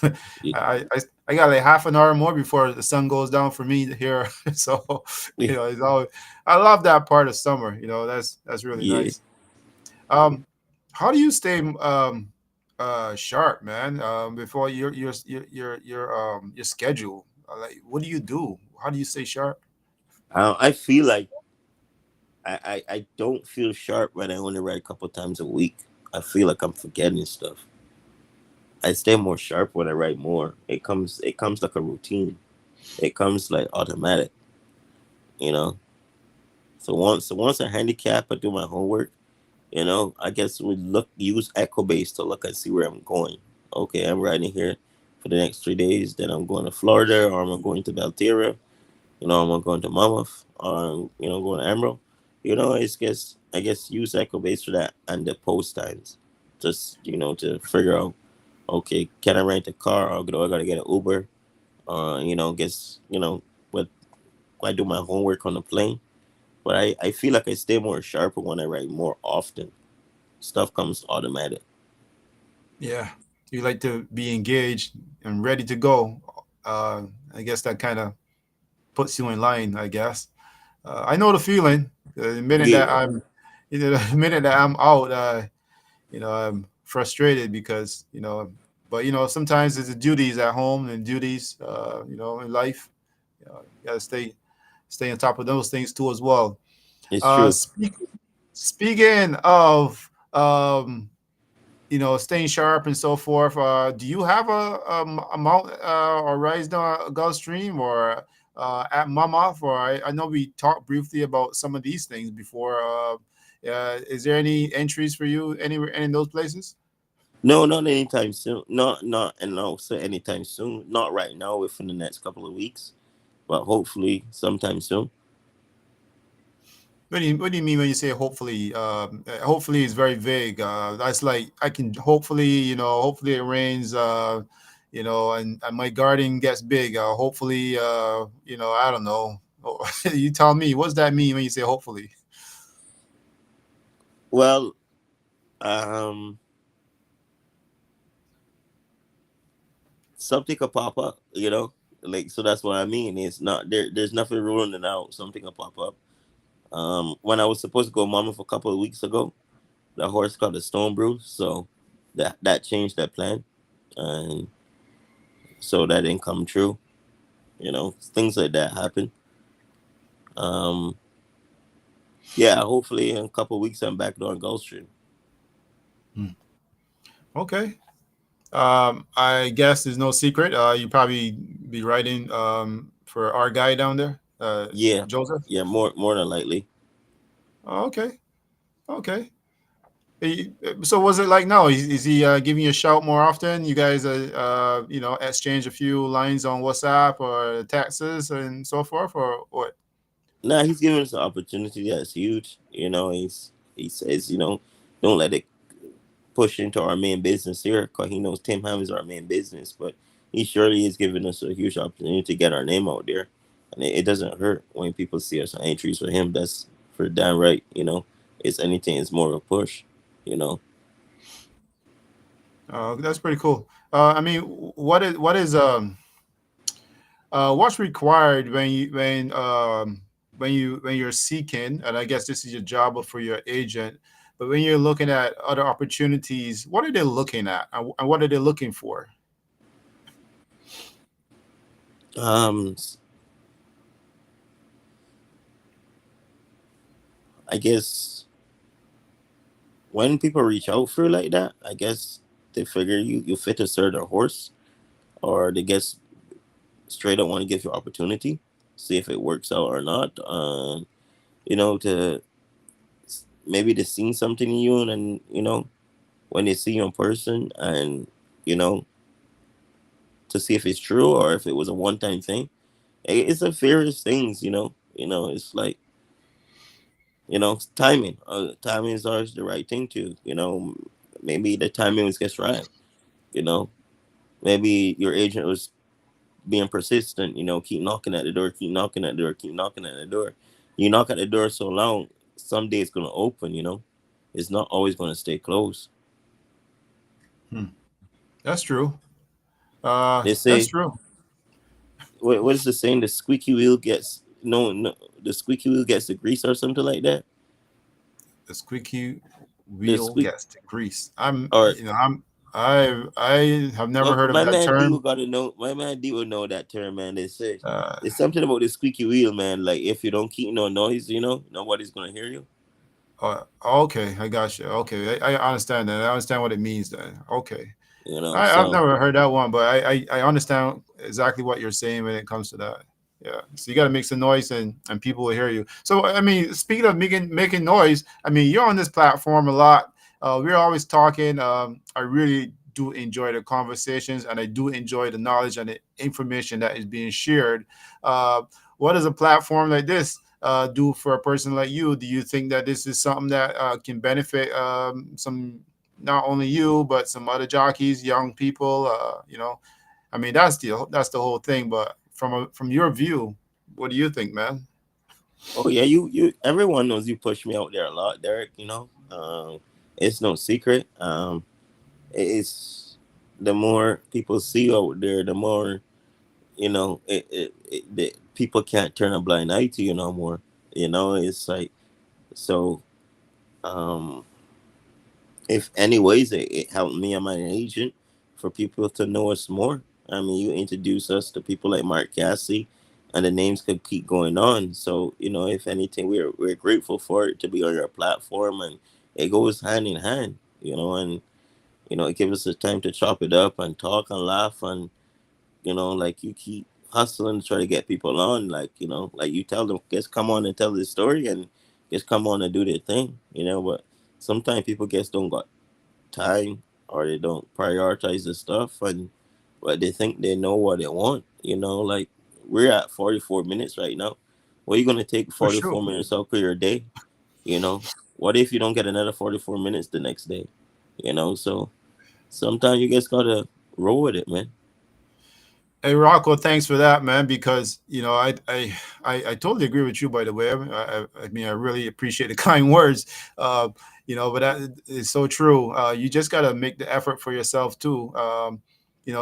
yeah, I got like half an hour more before the sun goes down for me here. So yeah, it's always I love that part of summer. That's really yeah. nice. Um, how do you stay sharp, man? Before your schedule, like what do you do? How do you stay sharp? I feel like I don't feel sharp when I only write a couple times a week. I feel like I'm forgetting stuff. I stay more sharp when I write more. It comes like a routine. It comes like automatic, you know. So once I handicap, I do my homework. I guess we use Echo Base to look and see where I'm going. Okay, I'm riding here for the next 3 days. Then I'm going to Florida, or I'm going to Valtera. I'm going to Mammoth, or going to Emerald. I guess use Echo Base for that and the post times, just to figure out. Okay, can I rent a car, or do I gotta get an Uber? Guess what I do my homework on the plane. But I feel like I stay more sharper when I write more often. Stuff comes automatic. Yeah, you like to be engaged and ready to go. Uh, I guess that kind of puts you in line. I guess I know the feeling. The minute that Yeah, I'm, the minute that I'm out, I'm frustrated because but sometimes it's the duties at home and duties, in life. You gotta stay on top of those things too as well. it's Uh, true. speak, Speaking of staying sharp and so forth. Do you have a mount or rise down a Gulf Stream or at Mammoth? Or I know we talked briefly about some of these things before. Is there any entries for you anywhere in those places? No, not anytime soon. Not and also anytime soon. Not right now. Within the next couple of weeks, but hopefully sometime soon. What do you mean when you say hopefully? Hopefully is very vague. That's like I can hopefully, hopefully it rains, and my garden gets big. Hopefully, I don't know. You tell me, what's that mean when you say hopefully? Well, um, something could pop up, like, so that's what I mean. It's not there. There's nothing ruling it out. Something could pop up. When I was supposed to go mama for a couple of weeks ago, the horse got a stone bruise, so that changed that plan, and so that didn't come true. Things like that happen. Um, yeah, hopefully in a couple of weeks I'm back on Gulf Stream. Hmm. Okay. I guess there's no secret. You probably be writing for our guy down there, Yeah, Joseph. yeah, more than likely. Oh, okay. Okay. So was it like now? Is he giving you a shout more often? You guys, exchange a few lines on WhatsApp or texts and so forth, or what? Nah, he's giving us an opportunity that's huge. He says, don't let it push into our main business here, because he knows Tim Ham is our main business. But he surely is giving us a huge opportunity to get our name out there, and it doesn't hurt when people see us on entries for him. That's for damn right. It's anything. It's more of a push. You know. That's pretty cool. I mean, what's required when you're seeking, and I guess this is your job for your agent, but when you're looking at other opportunities, what are they looking at, and what are they looking for? Um, I guess when people reach out for like that, I guess they figure you fit a certain horse, or they guess straight up want to give you opportunity, see if it works out or not. To maybe they seen something in you, and then when they see you in person, and you know to see if it's true or if it was a one time thing. It's a various things. It's like timing. Timing is always the right thing too. Maybe the timing was just right. You know, maybe your agent was being persistent. Keep knocking at the door, keep knocking at the door, keep knocking at the door. You knock at the door so long, someday it's gonna open. It's not always gonna stay closed. Hmm. That's true. They That's say, true. what is the saying? The squeaky wheel gets no, no, the squeaky wheel gets the grease or something like that. The squeaky The wheel squeak gets the grease. I'm, or I have never well, heard of my that man D will term. gotta know. My man D will know that term, man. They say Uh, there's something about the squeaky wheel, man. Like if you don't keep no noise, nobody's gonna hear you. okay, I got you. Okay, I understand that. I understand what it means then. Okay. I've So never heard that one, but I understand exactly what you're saying when it comes to that. Yeah. So you got to make some noise, and people will hear you. So I mean, speaking of making noise, I mean, you're on this platform a lot. We're always talking. I really do enjoy the conversations, and I do enjoy the knowledge and the information that is being shared. Uh, what does a platform like this do for a person like you? Do you think that this is something that can benefit some, not only you but some other jockeys, young people? I mean, that's the whole thing. But from your view, what do you think, man? oh yeah, you everyone knows you push me out there a lot, Derek. It's no secret. It's the more people see you out there, the more the people can't turn a blind eye to you no more. It's like so. Um, if anyways, it helped me and my agent for people to know us more. I mean, you introduce us to people like Mark Cassie, and the names could keep going on. So if anything, we're grateful for it to be on your platform, and it goes hand in hand. And it gives us the time to chop it up and talk and laugh, and like you keep hustling to try to get people on, like like you tell them, just come on and tell this story, and just come on and do their thing. But sometimes people just don't got time, or they don't prioritize the stuff, and but they think they know what they want. Like we're at 44 minutes right now. What are you gonna take For sure. 44 minutes out of your day? You know, what if you don't get another 44 minutes the next day? So sometimes you just gotta roll with it, man. Hey Rocco, thanks for that, man. Because I totally agree with you. By the way, I mean I really appreciate the kind words. Uh, but that is so true. You just gotta make the effort for yourself too.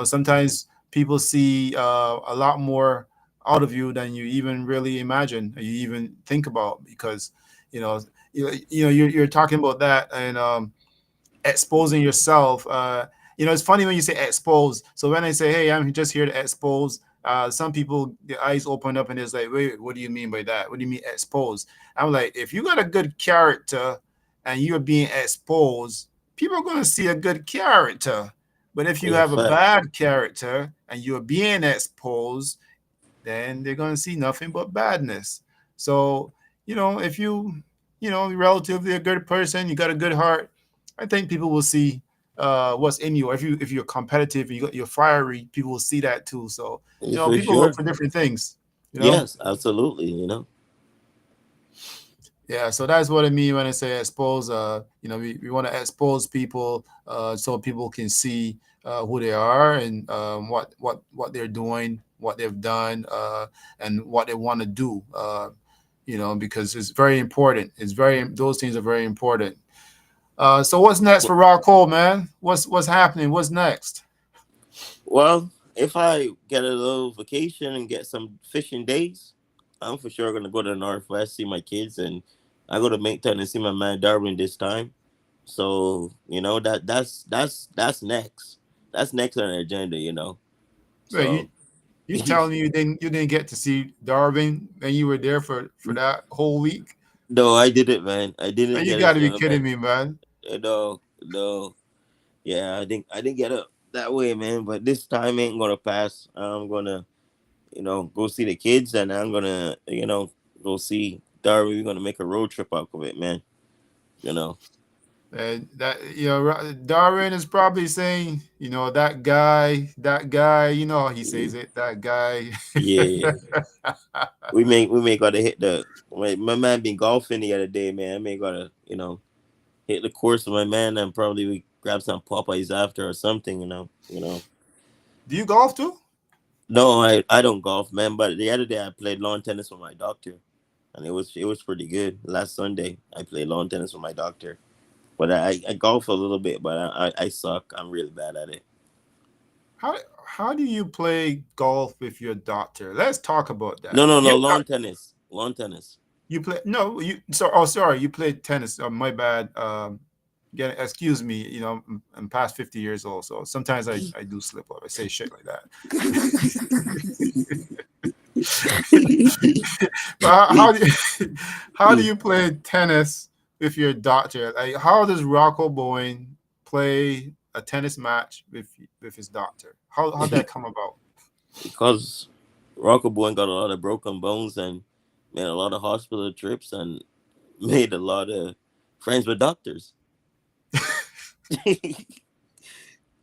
Sometimes people see a lot more out of you than you even really imagine, or you even think about. Because you know, you're talking about that, and exposing yourself. It's funny when you say expose. So when I say, "Hey, I'm just here to expose," some people the eyes open up and it's like, "Wait, what do you mean by that? What do you mean expose?" I'm like, if you got a good character and you're being exposed, people are gonna see a good character. But if you Yeah, have a fact. bad character and you're being exposed, then they're going to see nothing but badness. So, if you're relatively a good person, you got a good heart, I think people will see what's in you. If you're competitive, you're fiery, people will see that too. So, Yeah, for people look sure. for different things. You know, Yes, absolutely. Yeah, so that's what I mean when I say expose. We want to expose people so people can see who they are and what they're doing, what they've done, and what they want to do. Because it's very important. Those things are very important. So what's next for Rock Cole, man? What's happening? What's next? Well, if I get a little vacation and get some fishing days, I'm for sure gonna go to the Northwest, see my kids, and I go to Macon and see my man Darwin this time. So that's next. That's next on the agenda. Wait, you So you telling me you didn't get to see Darwin and you were there for that whole week? no, I didn't, man. I didn't Man, you get got it. to be kidding me, man. No, no. Yeah, I didn't get up that way, man. But this time ain't gonna pass. I'm gonna go see the kids, and I'm gonna go see Darby. We're gonna make a road trip out of it, man. You know, Darwin is probably saying, that guy, how he says it, that guy. yeah. We may gotta hit my man been golfing the other day, man. I may gotta hit the course with my man, and probably we grab some Popeyes after or something. Do you golf too? No, I don't golf, man. But the other day I played lawn tennis with my doctor, and it was pretty good. Last Sunday I played lawn tennis with my doctor. But I golf a little bit, but I suck. I'm really bad at it. How do you play golf with your doctor? Let's talk about No, that. no, no. You Lawn tennis. Lawn tennis. you play no you so oh sorry you played tennis. My bad. Again, excuse me. I'm past 50 years old, so sometimes I do slip up. I say shit like that. But how do you, how do you play tennis with your doctor? Like, how does Rocco Bowen play a tennis match with his doctor? How'd that come about? Because Rocco Bowen got a lot of broken bones and made a lot of hospital trips and made a lot of friends with doctors.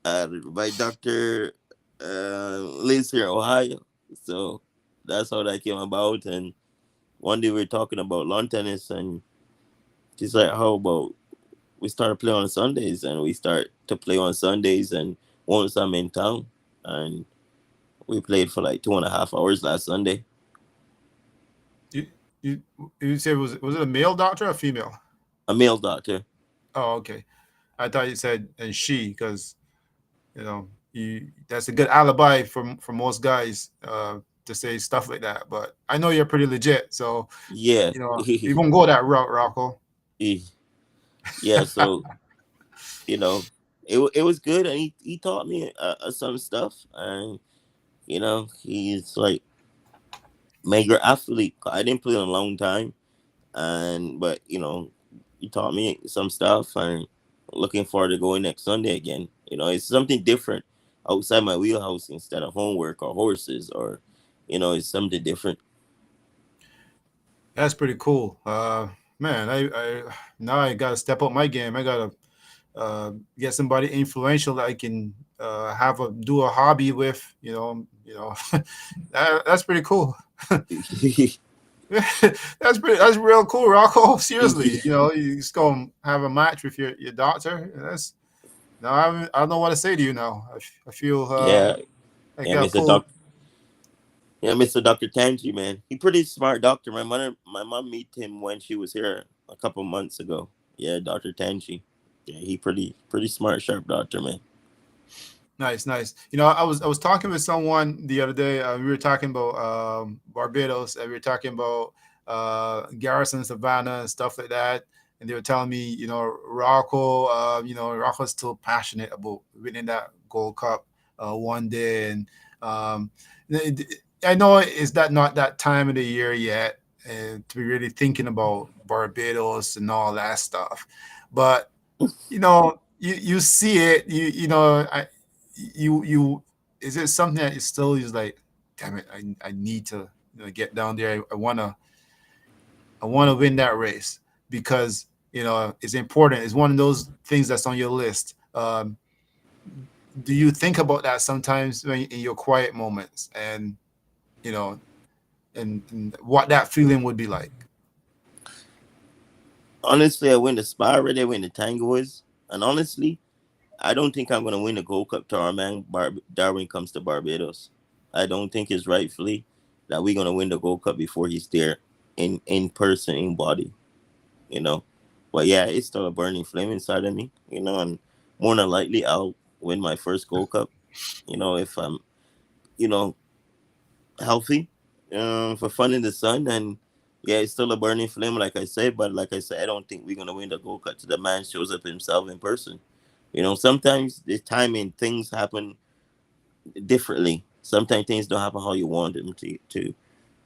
My doctor lives here in Ohio, so that's how that came about. And one day we were talking about lawn tennis, and she's like, "How about we start playing on Sundays?" And we start to play on Sundays, and once I'm in town, and we played for like 2.5 hours last Sunday. You you, you said was it a male doctor or a female? A male doctor. Oh, okay. I thought you said and she because you know that's a good alibi for most guys to say stuff like that. But I know you're pretty legit, so Yeah. we won't go that route, Rocco. Yeah, so it was good, and he taught me some stuff, and he's like major athlete. I didn't play in a long time, and but he taught me some stuff, and looking forward to going next Sunday again. It's something different outside my wheelhouse instead of homework or horses, or it's something different. That's pretty cool. Man, I now I gotta step up my game. I gotta get somebody influential that I can do a hobby with. That's pretty cool. That's real cool, Rocco. Seriously, you just go and have a match with your doctor. That's now I don't know what to say to you now. I feel Yeah, I yeah, gotta Mr. pull. Doc. Yeah, Mr. Dr. Tanji, man. He pretty smart doctor. My mom meet him when she was here a couple months ago. Yeah, Dr. Tanji. Yeah, he pretty smart, sharp doctor, man. Nice, nice. You know, I was talking with someone the other day. We were talking about Barbados, and we were talking about Garrison, Savannah, and stuff like that. And they were telling me, Rocco's still passionate about winning that Gold Cup one day. And um, I know it's that not that time of the year yet, to be really thinking about Barbados and all that stuff. But you see it, you is it something that is still is like, damn it, I need to get down there. I want to win that race because it's important. It's one of those things that's on your list. Do you think about that sometimes when in your quiet moments, and you know and what that feeling would be like? Honestly, I win the spa already. I win the Tangoas, and honestly, I don't think I'm gonna win the Gold Cup till our man Darwin comes to Barbados. I don't think it's rightfully that we're gonna win the Gold Cup before he's there in person in body. You know, but yeah, it's still a burning flame inside of me. And more than likely I'll win my first Gold Cup. If I'm you know healthy, for fun in the sun, and yeah, it's still a burning flame, like I said. But like I said, I don't think we're gonna win the Gold Cup till the man shows up himself in person. Sometimes the timing things happen differently. Sometimes things don't happen how you want them to.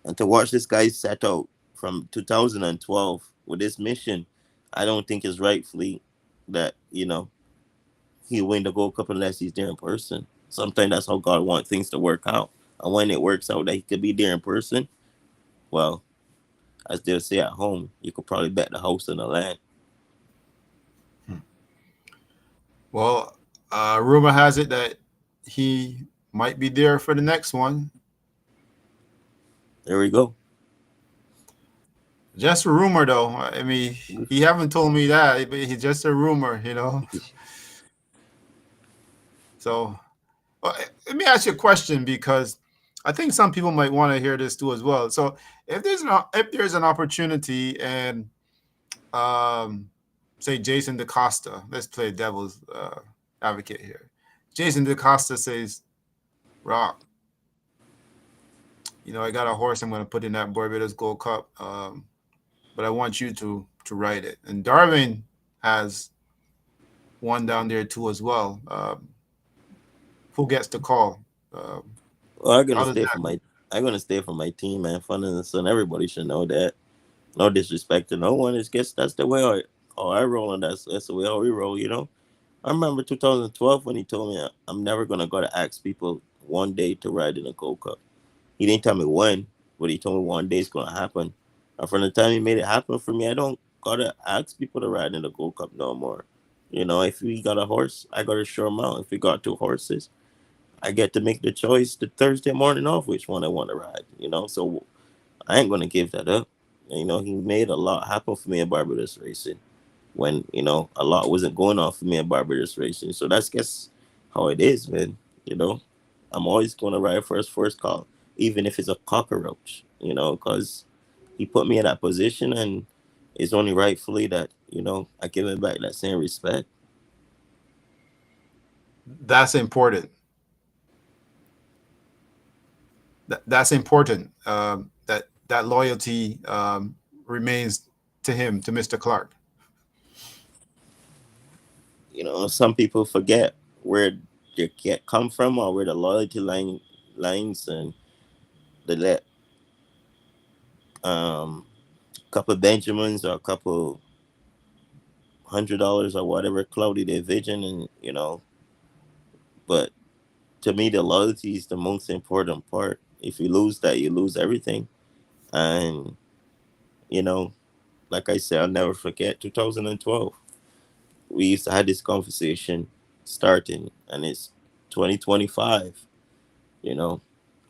And to watch this guy set out from 2012 with this mission, I don't think is rightfully that he'll win the Gold Cup unless he's there in person. Sometimes that's how God wants things to work out. And when it works out that he could be there in person, well, as they'll say at home, you could probably bet the house and the land. Well, rumor has it that he might be there for the next one. There we go. Just a rumor, though. I mean, he haven't told me that, but he's just a rumor. So, let me ask you a question, because I think some people might want to hear this too as well. So, if there's an opportunity, and say Jason DaCosta, let's play devil's advocate here. Jason DaCosta says, "Rock, I got a horse. I'm going to put in that Barbados Gold Cup, but I want you to ride it." And Darwin has one down there too as well. Who gets the call? Well, I'm How gonna does stay that? for my I'm gonna stay for my team, man. Fun in the sun. Everybody should know that. No disrespect to no one. It's guess that's the way I roll, and that's the way how we roll. I remember 2012 when he told me I'm never gonna go to ask people one day to ride in a Gold Cup. He didn't tell me when, but he told me one day it's gonna happen. And from the time he made it happen for me, I don't gotta ask people to ride in the Gold Cup no more. If we got a horse, I gotta show him out. If we got two horses, I get to make the choice the Thursday morning off which one I want to ride. So I ain't gonna give that up. He made a lot happen for me in Barbados racing when a lot wasn't going on for me in Barbados racing. So that's guess how it is, man. You know, I'm always gonna ride first call, even if it's a cockroach. Because he put me in that position, and it's only rightfully that I give him back that same respect. That's important. That's important. That loyalty remains to him, to Mr. Clark. Some people forget where they get come from or where the loyalty lines, and they let couple Benjamins or a couple $100 or whatever cloudy their vision, and but to me the loyalty is the most important part. If you lose that, you lose everything. And you know like I said, I'll never forget 2012. We used to have this conversation starting, and it's 2025. you know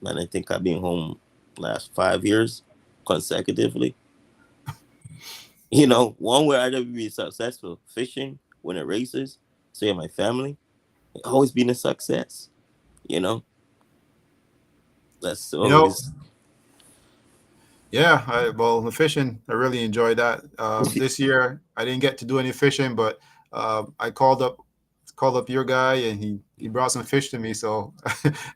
and I think I've been home last 5 years consecutively. One way I'd ever be successful fishing, winning races, saving my family, always been a success. You know, That's You know, always yeah, well, the fishing, I really enjoyed that. This year, I didn't get to do any fishing, but I called up your guy, and he brought some fish to me. So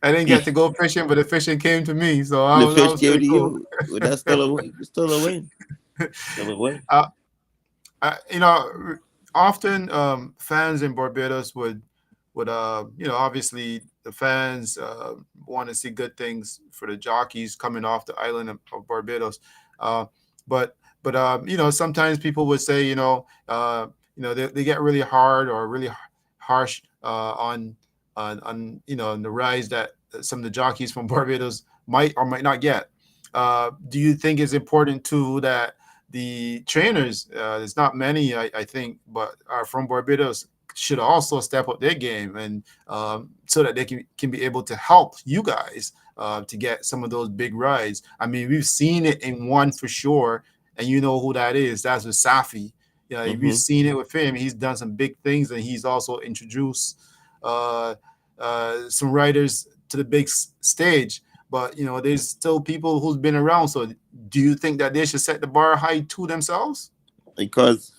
I didn't get to go fishing, but the fishing came to me. So the that fish was came pretty to cool. you. Well, that's still a win. Still a win. Still a win. uh, you know, often fans in Barbados would obviously the fans want to see good things for the jockeys coming off the island of Barbados, uh, but sometimes people would say they get really hard or really harsh on on the rise that some of the jockeys from Barbados might or might not get. Do you think it's important too that the trainers, there's not many, I think, but are from Barbados, should also step up their game and so that they can be able to help you guys to get some of those big rides. I mean, we've seen it in one for sure, and you know who that is. That's with Safi. Yeah, we've Hmm. seen it with him. He's done some big things, and he's also introduced uh, some riders to the big stage. But there's still people who's been around. So do you think that they should set the bar high to themselves? Because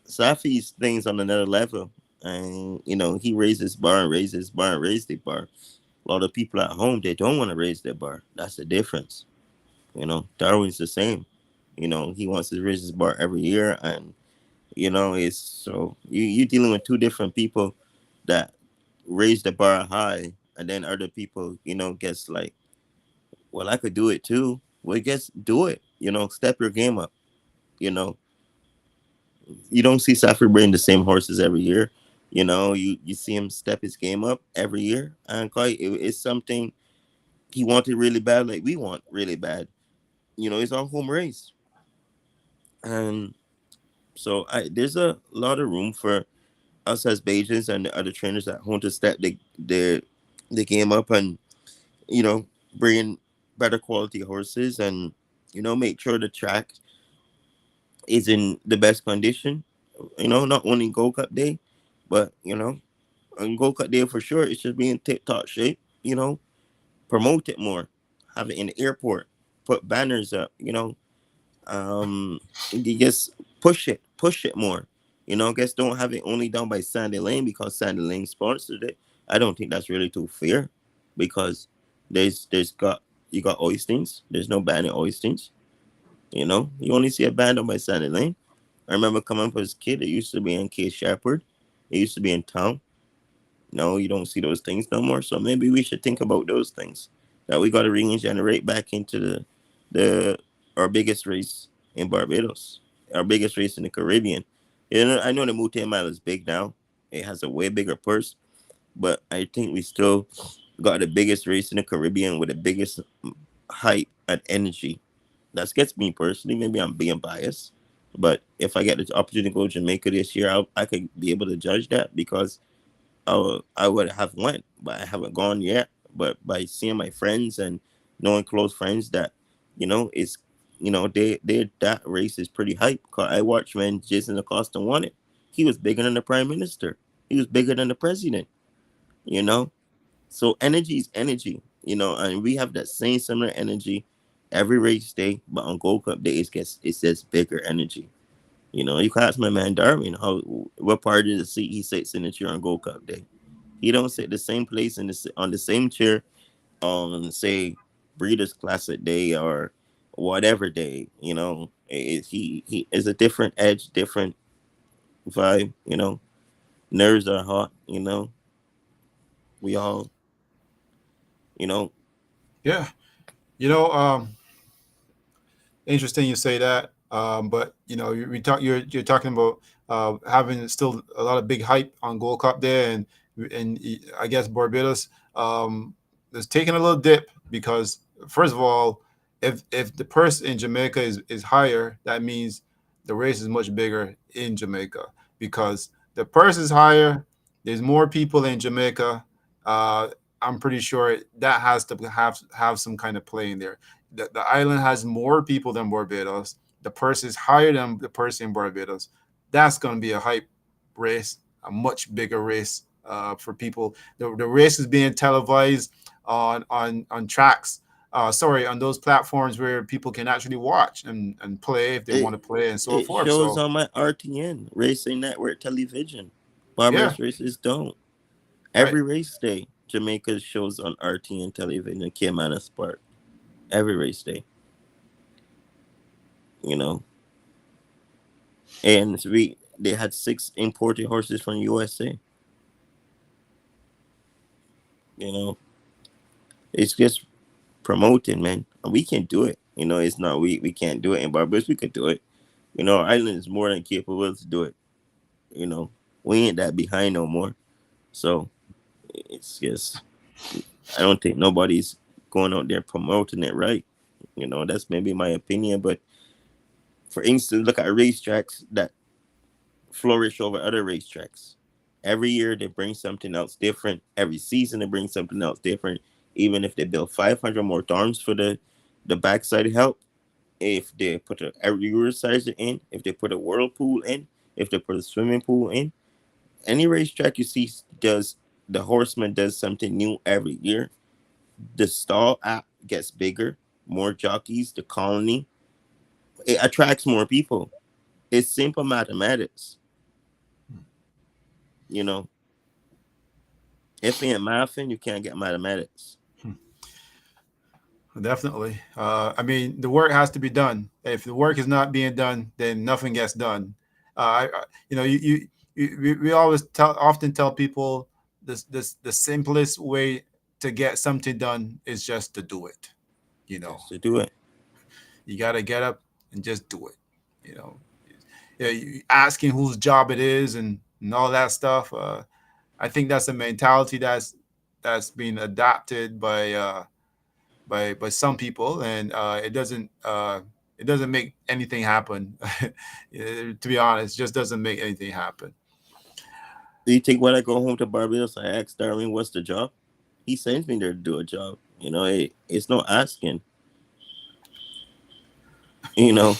Safi's things on another level, and he raised his bar and raised his bar and raised the bar. A lot of people at home, they don't want to raise their bar. That's the difference. Darwin's the same. He wants to raise his bar every year, and it's so you dealing with two different people that raise the bar high, and then other people, gets like, well, I could do it too. Well, guess do it. Step your game up. You know, you don't see Safford bring the same horses every year. You see him step his game up every year, and quite it's something he wanted really bad, like we want really bad. It's our home race, and so there's a lot of room for us as Bajans and the other trainers at home to step the game up and you know bring better quality horses and make sure the track is in the best condition. Not only Gold Cup day, but on Gold Cup day for sure, it should be in tip top shape. Promote it more, have it in the airport, put banners up. You just push it more. I guess don't have it only done by Sandy Lane because Sandy Lane sponsored it. I don't think that's really too fair because there's got you got Oystings. There's no ban in Oystings. You only see a ban done by Sandy Lane. I remember coming up as a kid. It used to be in Case Shepherd. It used to be in town. No, you don't see those things no more. So maybe we should think about those things that we got to regenerate back into the our biggest race in Barbados, our biggest race in the Caribbean. I know the Mute Mile is big now. It has a way bigger purse, but I think we still got the biggest race in the Caribbean with the biggest hype and energy. That gets me personally. Maybe I'm being biased, but if I get the opportunity to go to Jamaica this year, I could be able to judge that because I would have went, but I haven't gone yet. But by seeing my friends and knowing close friends that, it's they that race is pretty hype. 'Cause I watched when Jason Acosta won it. He was bigger than the prime minister. He was bigger than the president. You know, so energy is energy. And we have that same similar energy every race day, but on Gold Cup day it says bigger energy. You can ask my man Darwin how what part of the seat he sits in the chair on Gold Cup day. He don't sit the same place on the same chair on say Breeders' Classic day or whatever day. He is a different edge, different vibe. Nerves are hot. We all you know Yeah. Interesting you say that. But you're talking about having still a lot of big hype on Gold Cup there, and I guess Barbados is taking a little dip because first of all, if the purse in Jamaica is higher, that means the race is much bigger in Jamaica because the purse is higher. There's more people in Jamaica. Uh, I'm pretty sure that has to have some kind of play in there. The island has more people than Barbados. The purse is higher than the purse in Barbados. That's going to be a hype race, a much bigger race for people. The race is being televised on tracks sorry, on those platforms where people can actually watch and play if they want It to play and so it forth. shows So on my RTN Racing Network television. yeah, Barbados races don't. right. Every race day, Jamaica shows on RTN television, Cayman Sport. Every race day, you know. And they had 6 imported horses from USA. You know, it's just promoting, man. And we can do it. It's not we can't do it in Barbados. We could do it. Our island is more than capable to do it. You know, we ain't that behind no more. So it's just I don't think nobody's going out there promoting it right. That's maybe my opinion. But for instance, look at racetracks that flourish over other racetracks. Every year they bring something else different. Every season they bring something else different. Even if they build 500 more dorms for the backside help, if they put a exerciser in, if they put a whirlpool in, if they put a swimming pool in, any racetrack you see does the horseman does something new every year. The stall app gets bigger, more jockeys, the colony, it attracts more people. It's simple mathematics. You know, if you ain't mathing, you can't get mathematics. Definitely. I mean, the work has to be done. If the work is not being done, then nothing gets done. You know, we always often tell people the simplest way to get something done is just to do it. You know, Just to do it. you got to get up and just do it. You know, yeah, asking whose job it is and all that stuff. I think that's a mentality that's being adopted by some people, and it doesn't make anything happen. To be honest, just doesn't make anything happen. Do you think when I go home to Barbados, I ask Darwin, what's the job? He sends me there to do a job. It's no asking. You know,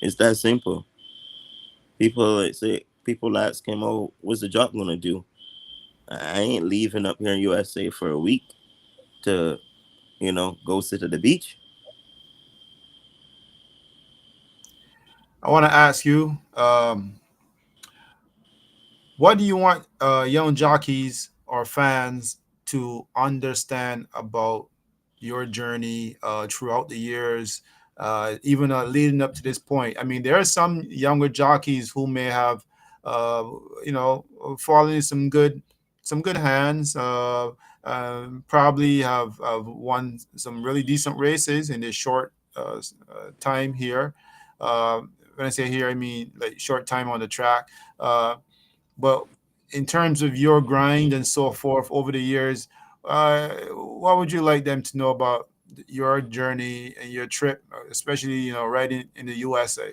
it's that simple. People ask him, oh, what's the job gonna do? I ain't leaving up here in USA for a week to, go sit at the beach. I want to ask you, what do you want young jockeys or fans to understand about your journey throughout the years, even leading up to this point? I mean, there are some younger jockeys who may have, uh, fallen in some good hands. Probably have won some really decent races in this short time here. Uh, when I say here, I mean like short time on the track. But in terms of your grind and so forth over the years, what would you like them to know about your journey and your trip, especially right in the USA?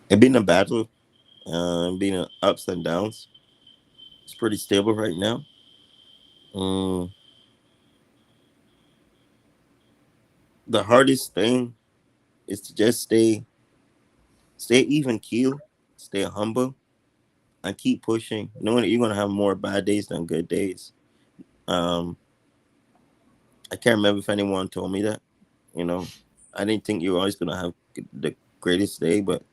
It been a battle, been ups and downs. It's pretty stable right now. Um, the hardest thing is to just stay even keel, stay humble, and keep pushing, knowing that you're gonna have more bad days than good days. Um, I can't remember if anyone told me that. You know, I didn't think you were always gonna have the greatest day, but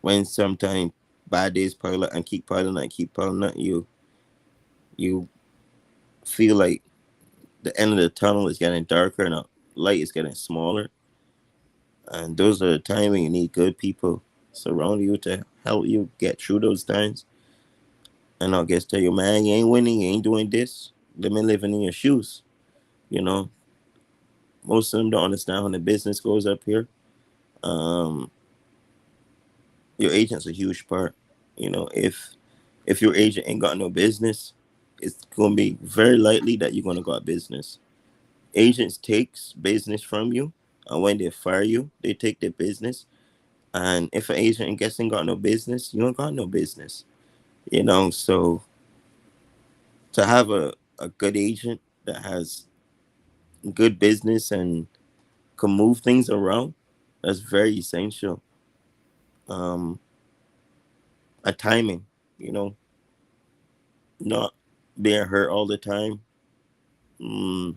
when sometimes bad days pile up and keep piling up, you feel like the end of the tunnel is getting darker and the light is getting smaller. And those are the times when you need good people surround you to help you get through those times. And I'll guess tell you, man, you ain't winning, you ain't doing this. Let me living in your shoes. You know, most of them don't understand how the business goes up here. Um, your agent's a huge part. If your agent ain't got no business, it's gonna be very likely that you're gonna got business. Agents takes business from you, and when they fire you, they take their business. And if an agent guessing got no business, you don't got no business. So to have a good agent that has good business and can move things around, that's very essential. Um, a timing, you know, not being hurt all the time. Mm,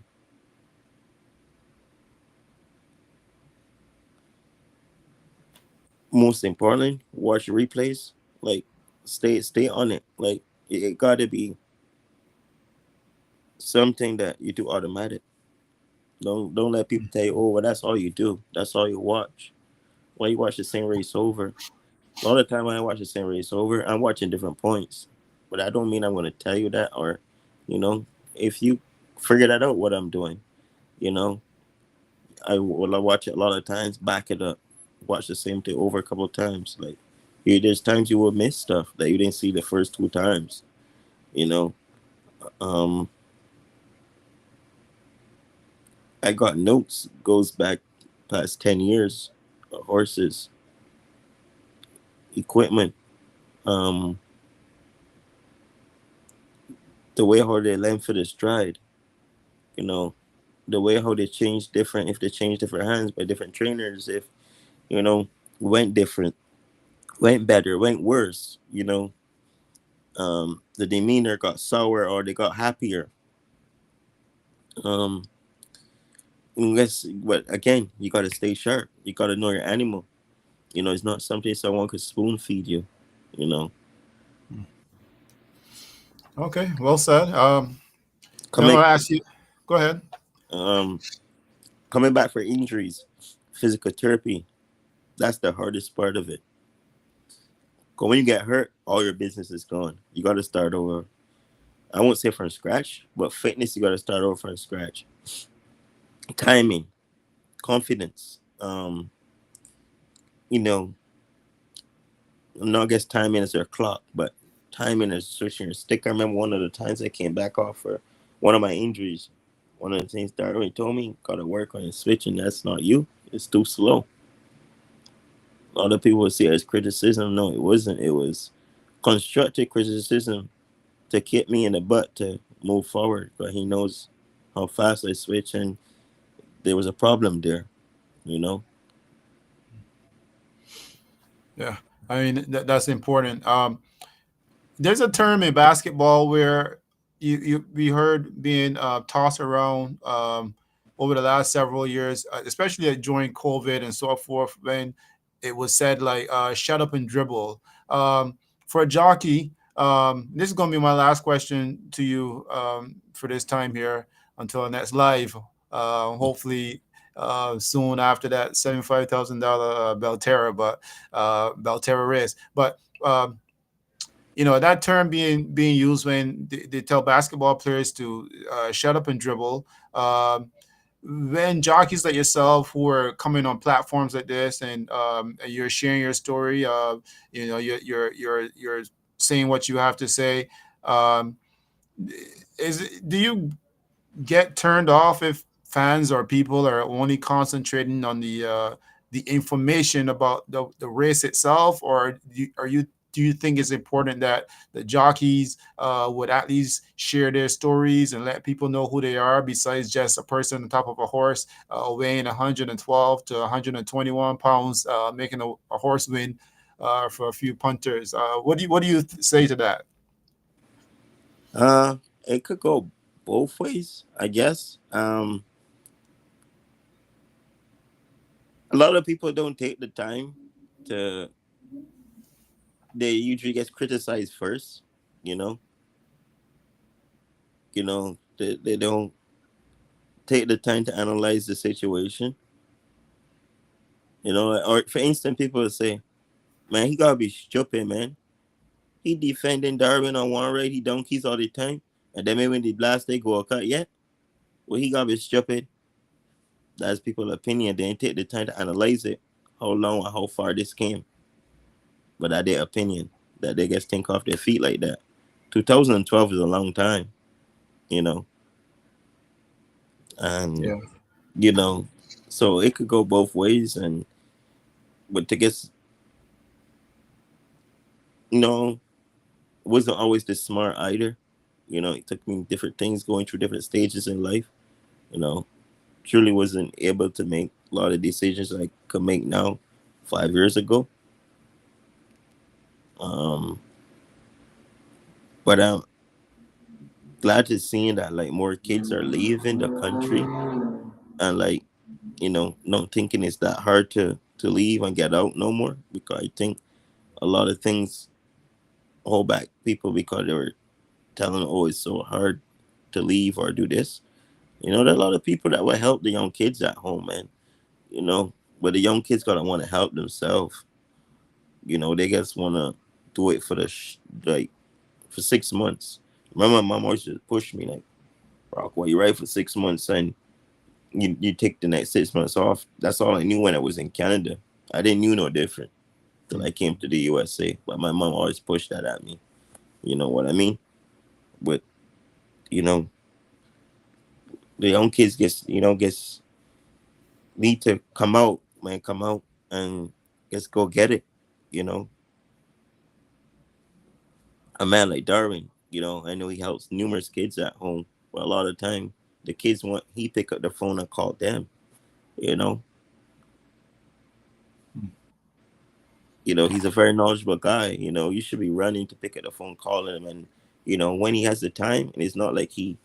Most importantly, watch replays. Like, stay on it. Like, it gotta be something that you do automatic. Don't let people tell you, oh, well, that's all you do. That's all you watch. Why you watch the same race over? A lot of time when I watch the same race over, I'm watching different points. But I don't mean I'm gonna tell you that, or, you know, if you figure that out what I'm doing, you know, I watch it a lot of times, back it up. Watch the same thing over a couple of times. Like, there's times you will miss stuff that you didn't see the first two times, you know. Um I got notes goes back past 10 years, horses, equipment, um, the way how they learn for the stride, you know, the way how they change different, if they change different hands by different trainers, if, you know, went different, went better, went worse, you know, the demeanor got sour or they got happier. Um, unless, but again, you got to stay sharp. You got to know your animal. You know, it's not something someone could spoon feed you, you know. Okay, well said. Now I'm Coming, gonna ask you. Go ahead. um, coming back for injuries, physical therapy, that's the hardest part of it. Cause when you get hurt, all your business is gone. You got to start over. I won't say from scratch, but fitness, you got to start over from scratch. Timing, confidence, you know, not guess timing is their clock, but timing is switching your stick. I remember one of the times I came back off for one of my injuries. One of the things Darwin told me, gotta work on your switching. That's not you. It's too slow. A lot of people would see it as criticism. No, it wasn't. It was constructive criticism to kick me in the butt to move forward. But he knows how fast I switch, and there was a problem there. You know. Yeah, I mean that's important. There's a term in basketball where we heard being tossed around over the last several years, especially during COVID and so forth, when it was said like "shut up and dribble." For a jockey, this is going to be my last question to you for this time here until the next live. Hopefully. Soon after that $75,000 Belterra, but Belterra race. But that term being used when they tell basketball players to shut up and dribble. When jockeys like yourself who are coming on platforms like this and you're sharing your story, you're saying what you have to say. Um, do you get turned off if fans or people are only concentrating on the information about the race itself, or do you think it's important that the jockeys would at least share their stories and let people know who they are besides just a person on top of a horse weighing 112 to 121 pounds making a horse win for a few punters? What do you say to that? Uh, it could go both ways, I guess. A lot of people don't take the time to. They usually get criticized first. You know. They don't take the time to analyze the situation. You know, or for instance, people will say, "Man, he gotta be stupid, man. He defending Darwin on one rate. He donkeys all the time, and then maybe when the blast they go a cut. Yeah, well, he gotta be stupid." That's people's opinion. They didn't take the time to analyze it, how long or how far this came. But that their opinion, that they just think off their feet like that. 2012 is a long time, you know, and Yeah. you know, so it could go both ways. And but to guess, you know, wasn't always this smart either. You know, it took me different things, going through different stages in life. You know, truly wasn't able to make a lot of decisions I could make now 5 years ago. Um, but I'm glad to seeing that like more kids are leaving the country and like, not thinking it's that hard to. to leave and get out no more, because I think a lot of things hold back people because they were telling, oh, it's so hard to leave or do this. There are a lot of people that will help the young kids at home, man. But the young kids gotta want to help themselves. They just wanna do it for like for 6 months. Remember, my mom always just pushed me like, Rock, well, you right for 6 months, and you take the next 6 months off. That's all I knew when I was in Canada. I didn't knew no different till I came to the USA. But my mom always pushed that at me. You know what I mean? But you know, the young kids gets need to come out, man, come out and just go get it. You know, a man like Darwin, I know he helps numerous kids at home, but a lot of time the kids want he pick up the phone and call them. You know, he's a very knowledgeable guy. You should be running to pick up the phone, calling him, and when he has the time, and it's not like he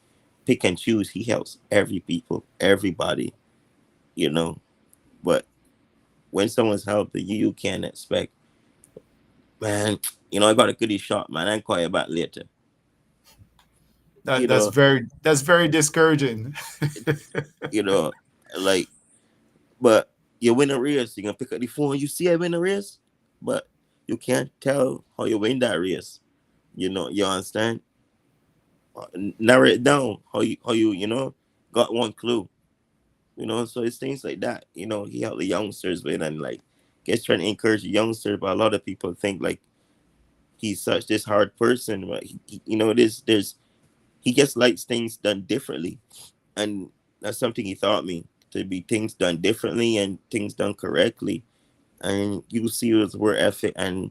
pick and choose. He helps everybody. You know, but when someone's helping you, you can't expect, man. I got a goodie shot, man. I'll call you back later. That You that's know, very that's very discouraging. it's you know, like, but you win a race, you gonna pick up the phone. You see I win a race, but you can't tell how you win that race. You understand? Narrow it down. How you got one clue. So it's things like that. He helped the youngsters with, and like, gets trying to encourage the youngsters, but a lot of people think like he's such this hard person, but he gets likes things done differently, and that's something he taught me, to be things done differently and things done correctly, and you see his work ethic, and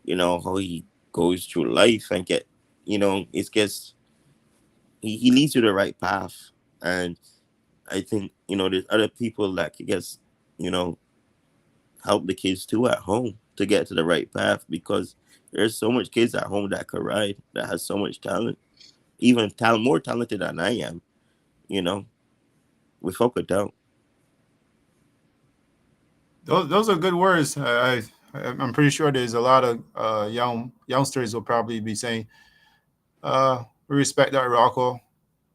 how he goes through life and it gets he leads you the right path. And I think there's other people that could guess you know help the kids too at home to get to the right path, because there's so much kids at home that could ride, that has so much talent, even more talented than I am. You know, without a doubt. Those are good words. I'm pretty sure there's a lot of youngsters will probably be saying, "We respect that, Rocco.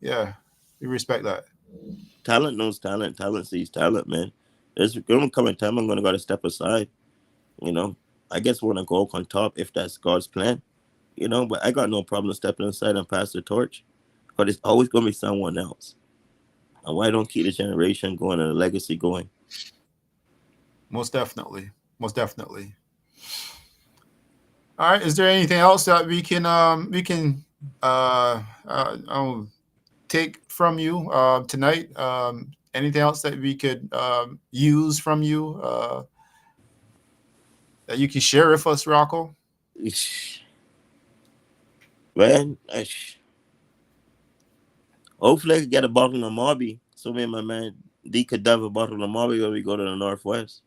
Yeah, we respect that." Talent knows talent. Talent sees talent, man. There's gonna come a time I'm gonna gotta step aside. You know, I guess we're gonna go up on top if that's God's plan. But I got no problem stepping aside and pass the torch. But it's always gonna be someone else. And why don't keep the generation going and the legacy going? Most definitely, most definitely. All right. Is there anything else that we can take from you tonight? Anything else that we could use from you that you can share with us, Rocco? Man, hopefully I can get a bottle of Mobby. So me and my man D could have a bottle of Mobby when we go to the Northwest.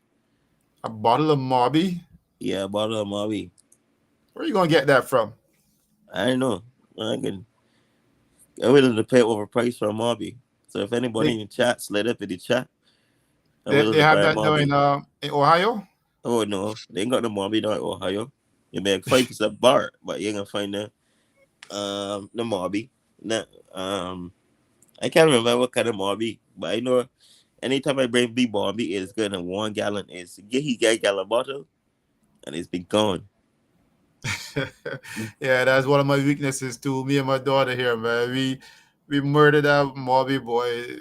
A bottle of Mobby? Yeah, a bottle of Mobby. Where are you gonna get that from? I don't know. I'm willing to pay overpriced for a Mobby. So if anybody They in the chat slid up in the chat, I'm they willing to have buy a that down Mobby. in Ohio. Oh no, they ain't got no Mobby down in Ohio. You may find it's a bar, but you ain't gonna find the Mobby. Nah, I can't remember what kind of Mobby, but I know anytime I bring big Mobby, it's good in 1 gallon. He get a gallon bottle, and it's been gone. Yeah, that's one of my weaknesses too. Me and my daughter here, man. We murdered that Mobby boy.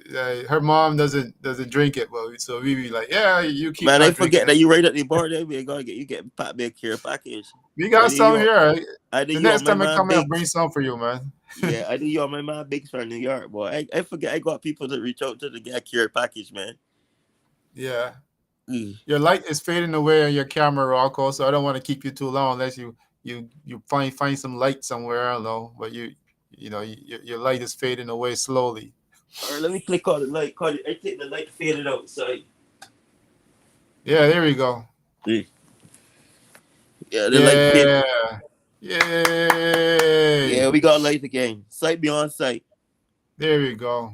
Her mom doesn't drink it, but so we be like, yeah, you keep Man, I not drinking forget it. that you right at the bar there. We gotta get you get me a care package. We I got do some you here. I do The you next on my time I man come here, I'll bring Biggs. some for you, man. Yeah, I do you on my man Biggs from New York, boy. I forget I got people to reach out to get a care package, man. Yeah. Mm. Your light is fading away on your camera, Rocco, so I don't want to keep you too long unless you find some light somewhere. I don't know, but your light is fading away slowly. All right, let me click on the light. I take the light faded outside. Yeah, there we go. Mm. Yeah, the light fade. Yeah. Yay. Yeah, we got light again. Sight beyond sight. There we go.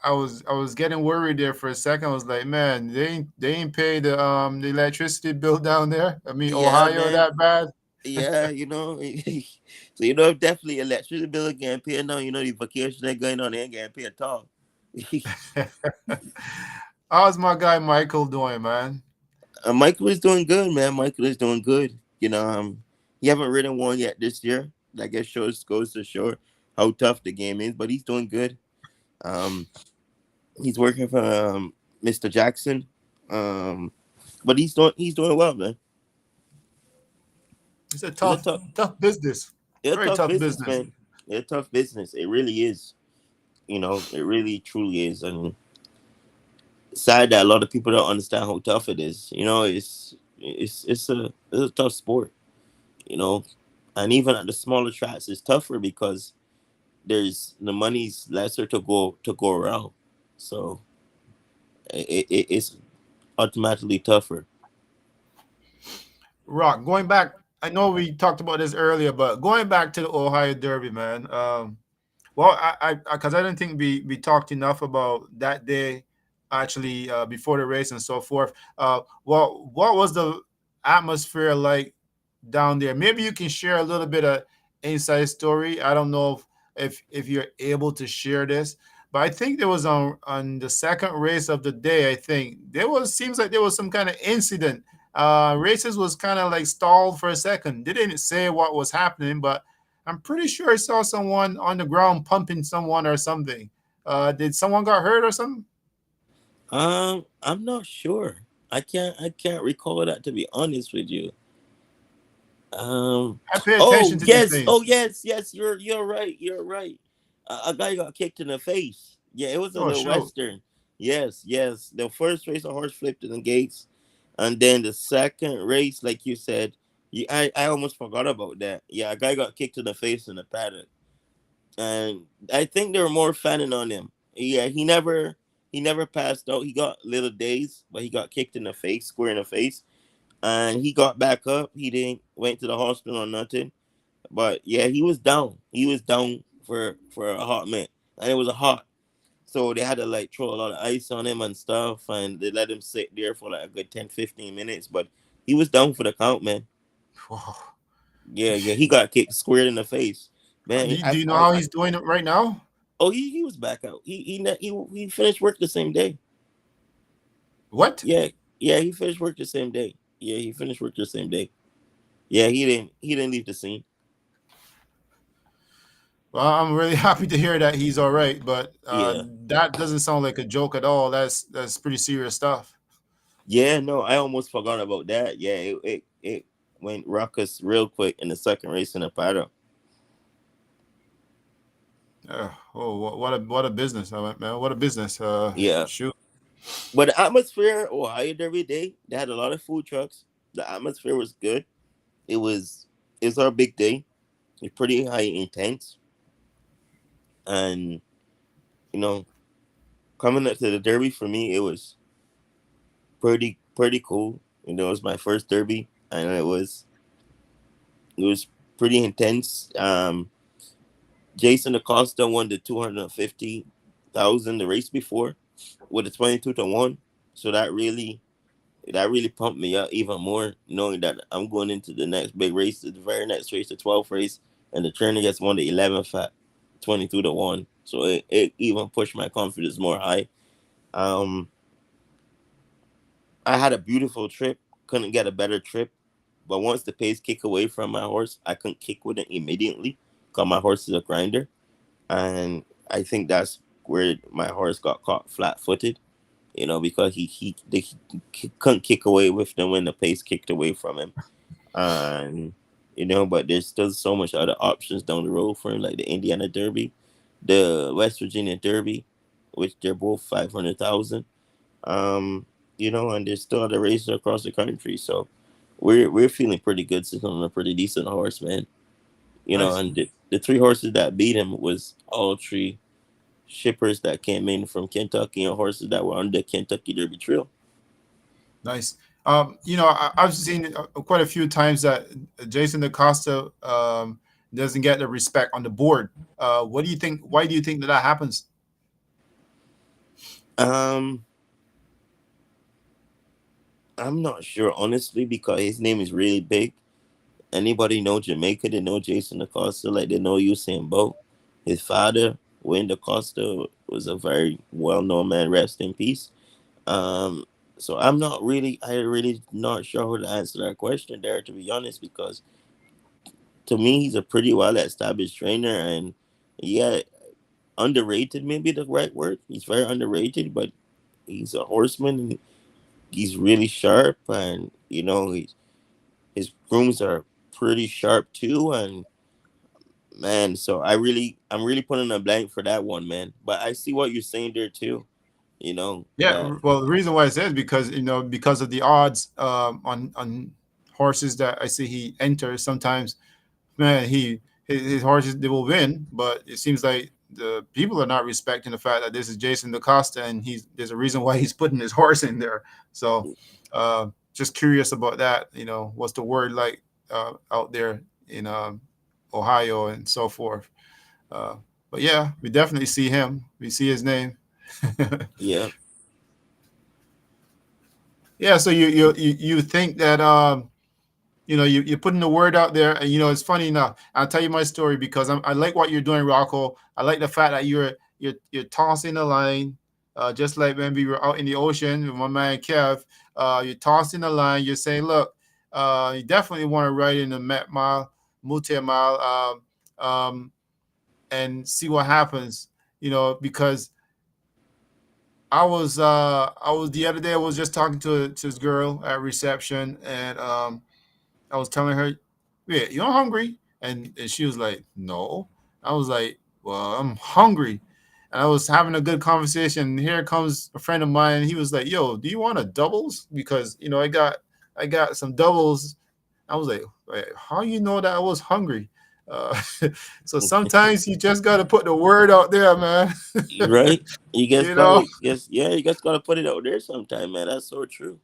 I was getting worried there for a second. I was like, man, they ain't pay the electricity bill down there. I mean, Yeah, Ohio man. that bad. Yeah, so definitely electricity bill again. Pay now. The vacation they're going on, they ain't getting paid at all. How's my guy Michael doing, man? Michael is doing good, man. Michael is doing good. He haven't ridden one yet this year. I guess shows goes to show how tough the game is, but he's doing good. Um, he's working for Mr. Jackson. Um, but he's doing well, man. It's a It's a tough tough, tough business, it's a very tough tough business, business. man. It's a tough business. It really is. It really truly is. And sad that a lot of people don't understand how tough it is. It's a tough sport. You know, and even at the smaller tracks, it's tougher because there's the money's lesser to go around. So it's automatically tougher. Rock, going back, I know we talked about this earlier, but going back to the Ohio Derby, man. Well, because I didn't think we talked enough about that day, actually, before the race and so forth. What was the atmosphere like down there? Maybe you can share a little bit of inside story. I don't know if you're able to share this, but I think there was on the second race of the day. I think there was seems like there was some kind of incident. Races was kind of like stalled for a second. They didn't say what was happening, but I'm pretty sure I saw someone on the ground pumping someone or something. Did someone got hurt or something? I'm not sure. I can't recall that, to be honest with you. Um. I pay Oh attention to these yes. things. Oh yes. Yes. You're right. You're right. A guy got kicked in the face. Yeah, it was a Oh, little shoot. western. Yes. Yes. The first race, a horse flipped in the gates, and then the second race, like you said, I almost forgot about that. Yeah, a guy got kicked in the face in the paddock, and I think they were more fanning on him. Yeah, he never passed out. He got little days, but he got kicked in the face, square in the face, and he got back up. He didn't went to the hospital or nothing. But yeah, he was down. He was down for a hot minute, and it was a hot. So they had to like throw a lot of ice on him and stuff, and they let him sit there for like a good 10, 15 minutes. But he was down for the count, man. Whoa. Yeah, yeah, he got kicked squared in the face, man. Do you know how he's doing it right now? Oh, he was back out. He finished work the same day. What? Yeah, yeah, he finished work the same day. Yeah, he finished work the same day. Yeah, he didn't leave the scene. Well, I'm really happy to hear that he's all right, but Yeah. that doesn't sound like a joke at all. That's pretty serious stuff. Yeah, no, I almost forgot about that. Yeah, it went ruckus real quick in the second race in the paddock. Oh, what a business, man! What a business. Yeah, Shoot. but the atmosphere, Ohio Derby Day, they had a lot of food trucks. The atmosphere was good. It's our big day. It's pretty high intense, and you know, coming up to the Derby for me, it was pretty cool. It was my first Derby, and it was pretty intense. Jason Acosta won the 250,000 the race before with a 22-1. So that really pumped me up even more, knowing that I'm going into the next big race, the very next race, the 12th race, and the trainer gets won the 11th at 22-1. So it even pushed my confidence more high. Um, I had a beautiful trip, couldn't get a better trip. But once the pace kick away from my horse, I couldn't kick with it immediately because my horse is a grinder. And I think that's where my horse got caught flat-footed. Because he couldn't kick away with them when the pace kicked away from him, and but there's still so much other options down the road for him, like the Indiana Derby, the West Virginia Derby, which they're both 500,000. Um, and there's still other races across the country, so we're feeling pretty good sitting on a pretty decent horse, man. Nice. And the three horses that beat him was all three shippers that came in from Kentucky and horses that were on the Kentucky Derby Trail. Nice. I've seen quite a few times that Jason DaCosta doesn't get the respect on the board. What do you think? Why do you think that happens? Um, I'm not sure honestly because his name is really big. Anybody know Jamaica? They know Jason Acosta, like they know Usain Bolt. His father, Wayne Acosta, was a very well-known man. Rest in peace. Um, so I really not sure how to answer that question there, to be honest, because to me, he's a pretty well-established trainer, and yeah, underrated maybe the right word. He's very underrated, but he's a horseman. And he's really sharp, and his grooms are pretty sharp too, and man, so I'm really putting a blank for that one, man. But I see what you're saying there too. Yeah, That well, the reason why I say is because because of the odds on horses that I see he enters. Sometimes, man, his horses they will win, but it seems like the people are not respecting the fact that this is Jason DaCosta and there's a reason why he's putting his horse in there. So, just curious about that. What's the word like out there in Ohio and so forth. Uh, but yeah, we definitely see him. We see his name. yeah, Yeah, so you think that you're putting the word out there, and it's funny enough. I'll tell you my story because I like what you're doing, Rocco. I like the fact that you're tossing the line, just like when we were out in the ocean with my man Kev. You're tossing the line. You're saying, look, you definitely want to ride in the Met Mile, Multi Mile, and see what happens. Because I was the other day. I was just talking to this girl at reception, and I was telling her, "Yeah, you're hungry," and she was like, "No." I was like, "Well, I'm hungry," and I was having a good conversation. And here comes a friend of mine. And he was like, "Yo, do you want a doubles? Because I got some doubles." I was like, "Wait, how you know that I was hungry?" Uh, so sometimes you just got to put the word out there, man. you're right. You guys you know. gotta, guess, yeah, you guys gotta put it out there sometime, man. That's so true.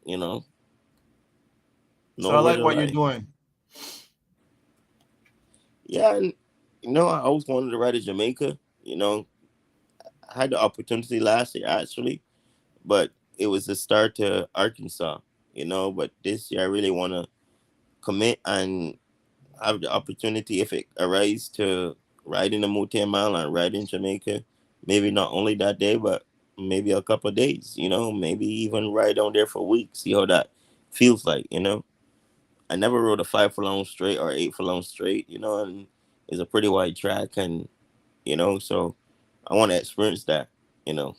You know, So I no word like to what you're lie. doing. Yeah, and I always wanted to ride to Jamaica. I had the opportunity last year actually, but it was the start to Arkansas. But this year I really want to commit and have the opportunity if it arises to ride in the Mountain Mile and ride in Jamaica. Maybe not only that day, but maybe a couple of days. Maybe even ride down there for a week. See how that feels like. I never rode a 5 furlong straight or 8 furlong straight. And it's a pretty wide track, and so I want to experience that. You know,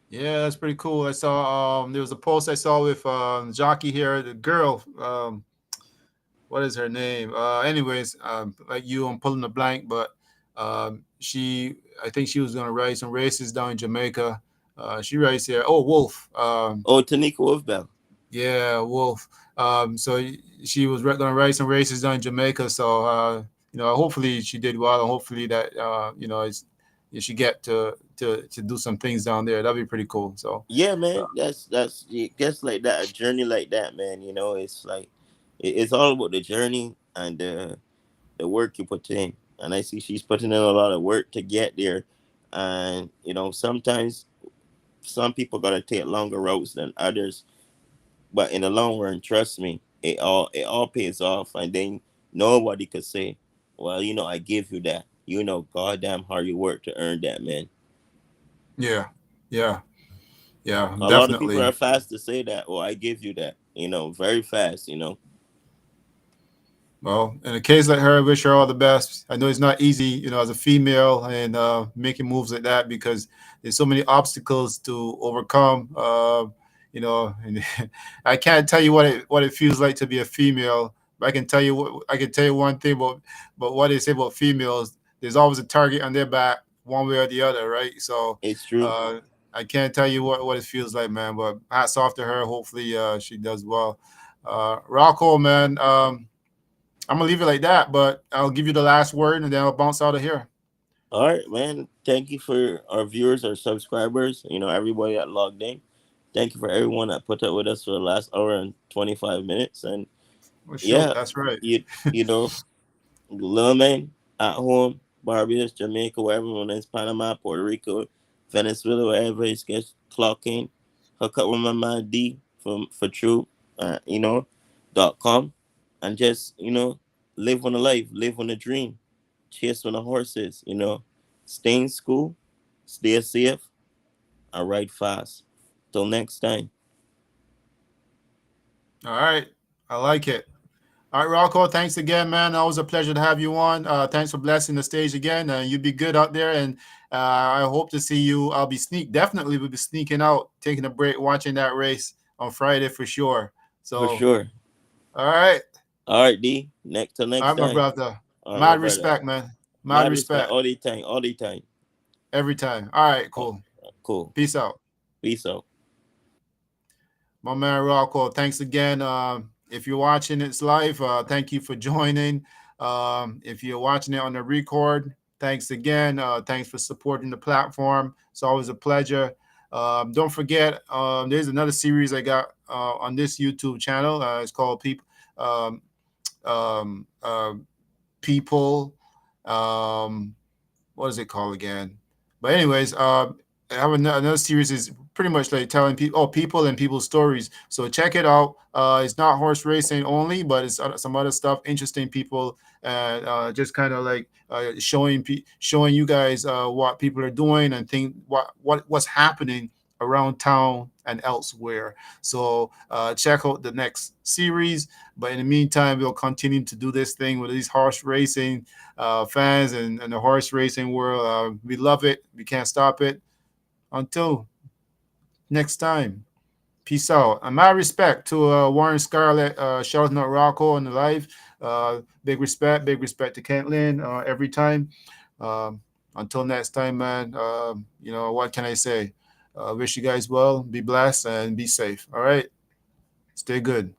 Yeah, that's pretty cool. I saw there was a post I saw with Jockey here, the girl. What is her name? Anyways, like you, I'm pulling the blank, but I think she was gonna ride some races down in Jamaica. She rides here. Oh, Wolf. oh, Tanika Wolfbell. Yeah, Wolf. So she was gonna ride some races down in Jamaica. So hopefully she did well, and hopefully that she get to do some things down there. That'd be pretty cool. So Yeah, man. That's it gets like that. A journey like that, man. It's like it's all about the journey and the work you put in. And I see she's putting in a lot of work to get there. And sometimes some people gotta take longer routes than others. But in the long run, trust me, it all pays off. And then nobody could say, "Well, I give you that." Goddamn hard you work to earn that, man. yeah, yeah, yeah, A lot of people definitely. are fast to say that. Well, I give you that. Very fast. Well, in a case like her, I wish her all the best. I know it's not easy, as a female and making moves like that because there's so many obstacles to overcome. And I can't tell you what it feels like to be a female. But I can tell you one thing about what they say about females. There's always a target on their back, one way or the other, right? So It's true. uh, I can't tell you what it feels like, man. But hats off to her. Hopefully, she does well. Rocco, man. I'm gonna leave it like that, but I'll give you the last word and then I'll bounce out of here. All right, man. Thank you for our viewers, our subscribers. Everybody that logged in. Thank you for everyone that put up with us for the last hour and 25 minutes. And Well, shoot, yeah, that's right. you you know, little man at home, Barbados, Jamaica, wherever, when it's Panama, Puerto Rico. Venezuela, wherever it's get clocking. Hook up with my man D for true, .com, and just live on a life, live on a dream, chase on the horses. Stay in school, stay safe, and ride fast. Till next time. All right. I like it. All right, Rocco, thanks again, man. Always a pleasure to have you on. Thanks for blessing the stage again. You be good out there, and I hope to see you. Definitely will be sneaking out, taking a break, watching that race on Friday for sure. For So, sure. all right, All right, D. Till all next right, my time. brother. All right, my Mad brother. respect, man. Mad Mad respect respect all the time, all the time. every time. All right, Oh, cool. cool. Peace out. Peace out. My man Rocco, thanks again. If you're watching it's live, thank you for joining. If you're watching it on the record, thanks again. Thanks for supporting the platform. It's always a pleasure. Don't forget, there's another series I got on this YouTube channel. It's called um, um, uh, People. Um, what is it called again? But anyways, I have another series is pretty much like telling people and people's stories. So check it out. It's not horse racing only, but it's some other stuff, interesting people, and just kind of like showing you guys what people are doing and think what's happening around town and elsewhere. So check out the next series. But in the meantime, we'll continue to do this thing with these horse racing fans and the horse racing world. We love it. We can't stop it. Until next time, peace out. And my respect to Warren Scarlett, shouting out Rocco on the live. Big respect to Kentlin every time. Um, until next time, man. What can I say? Wish you guys well. Be blessed and be safe. All right. Stay good.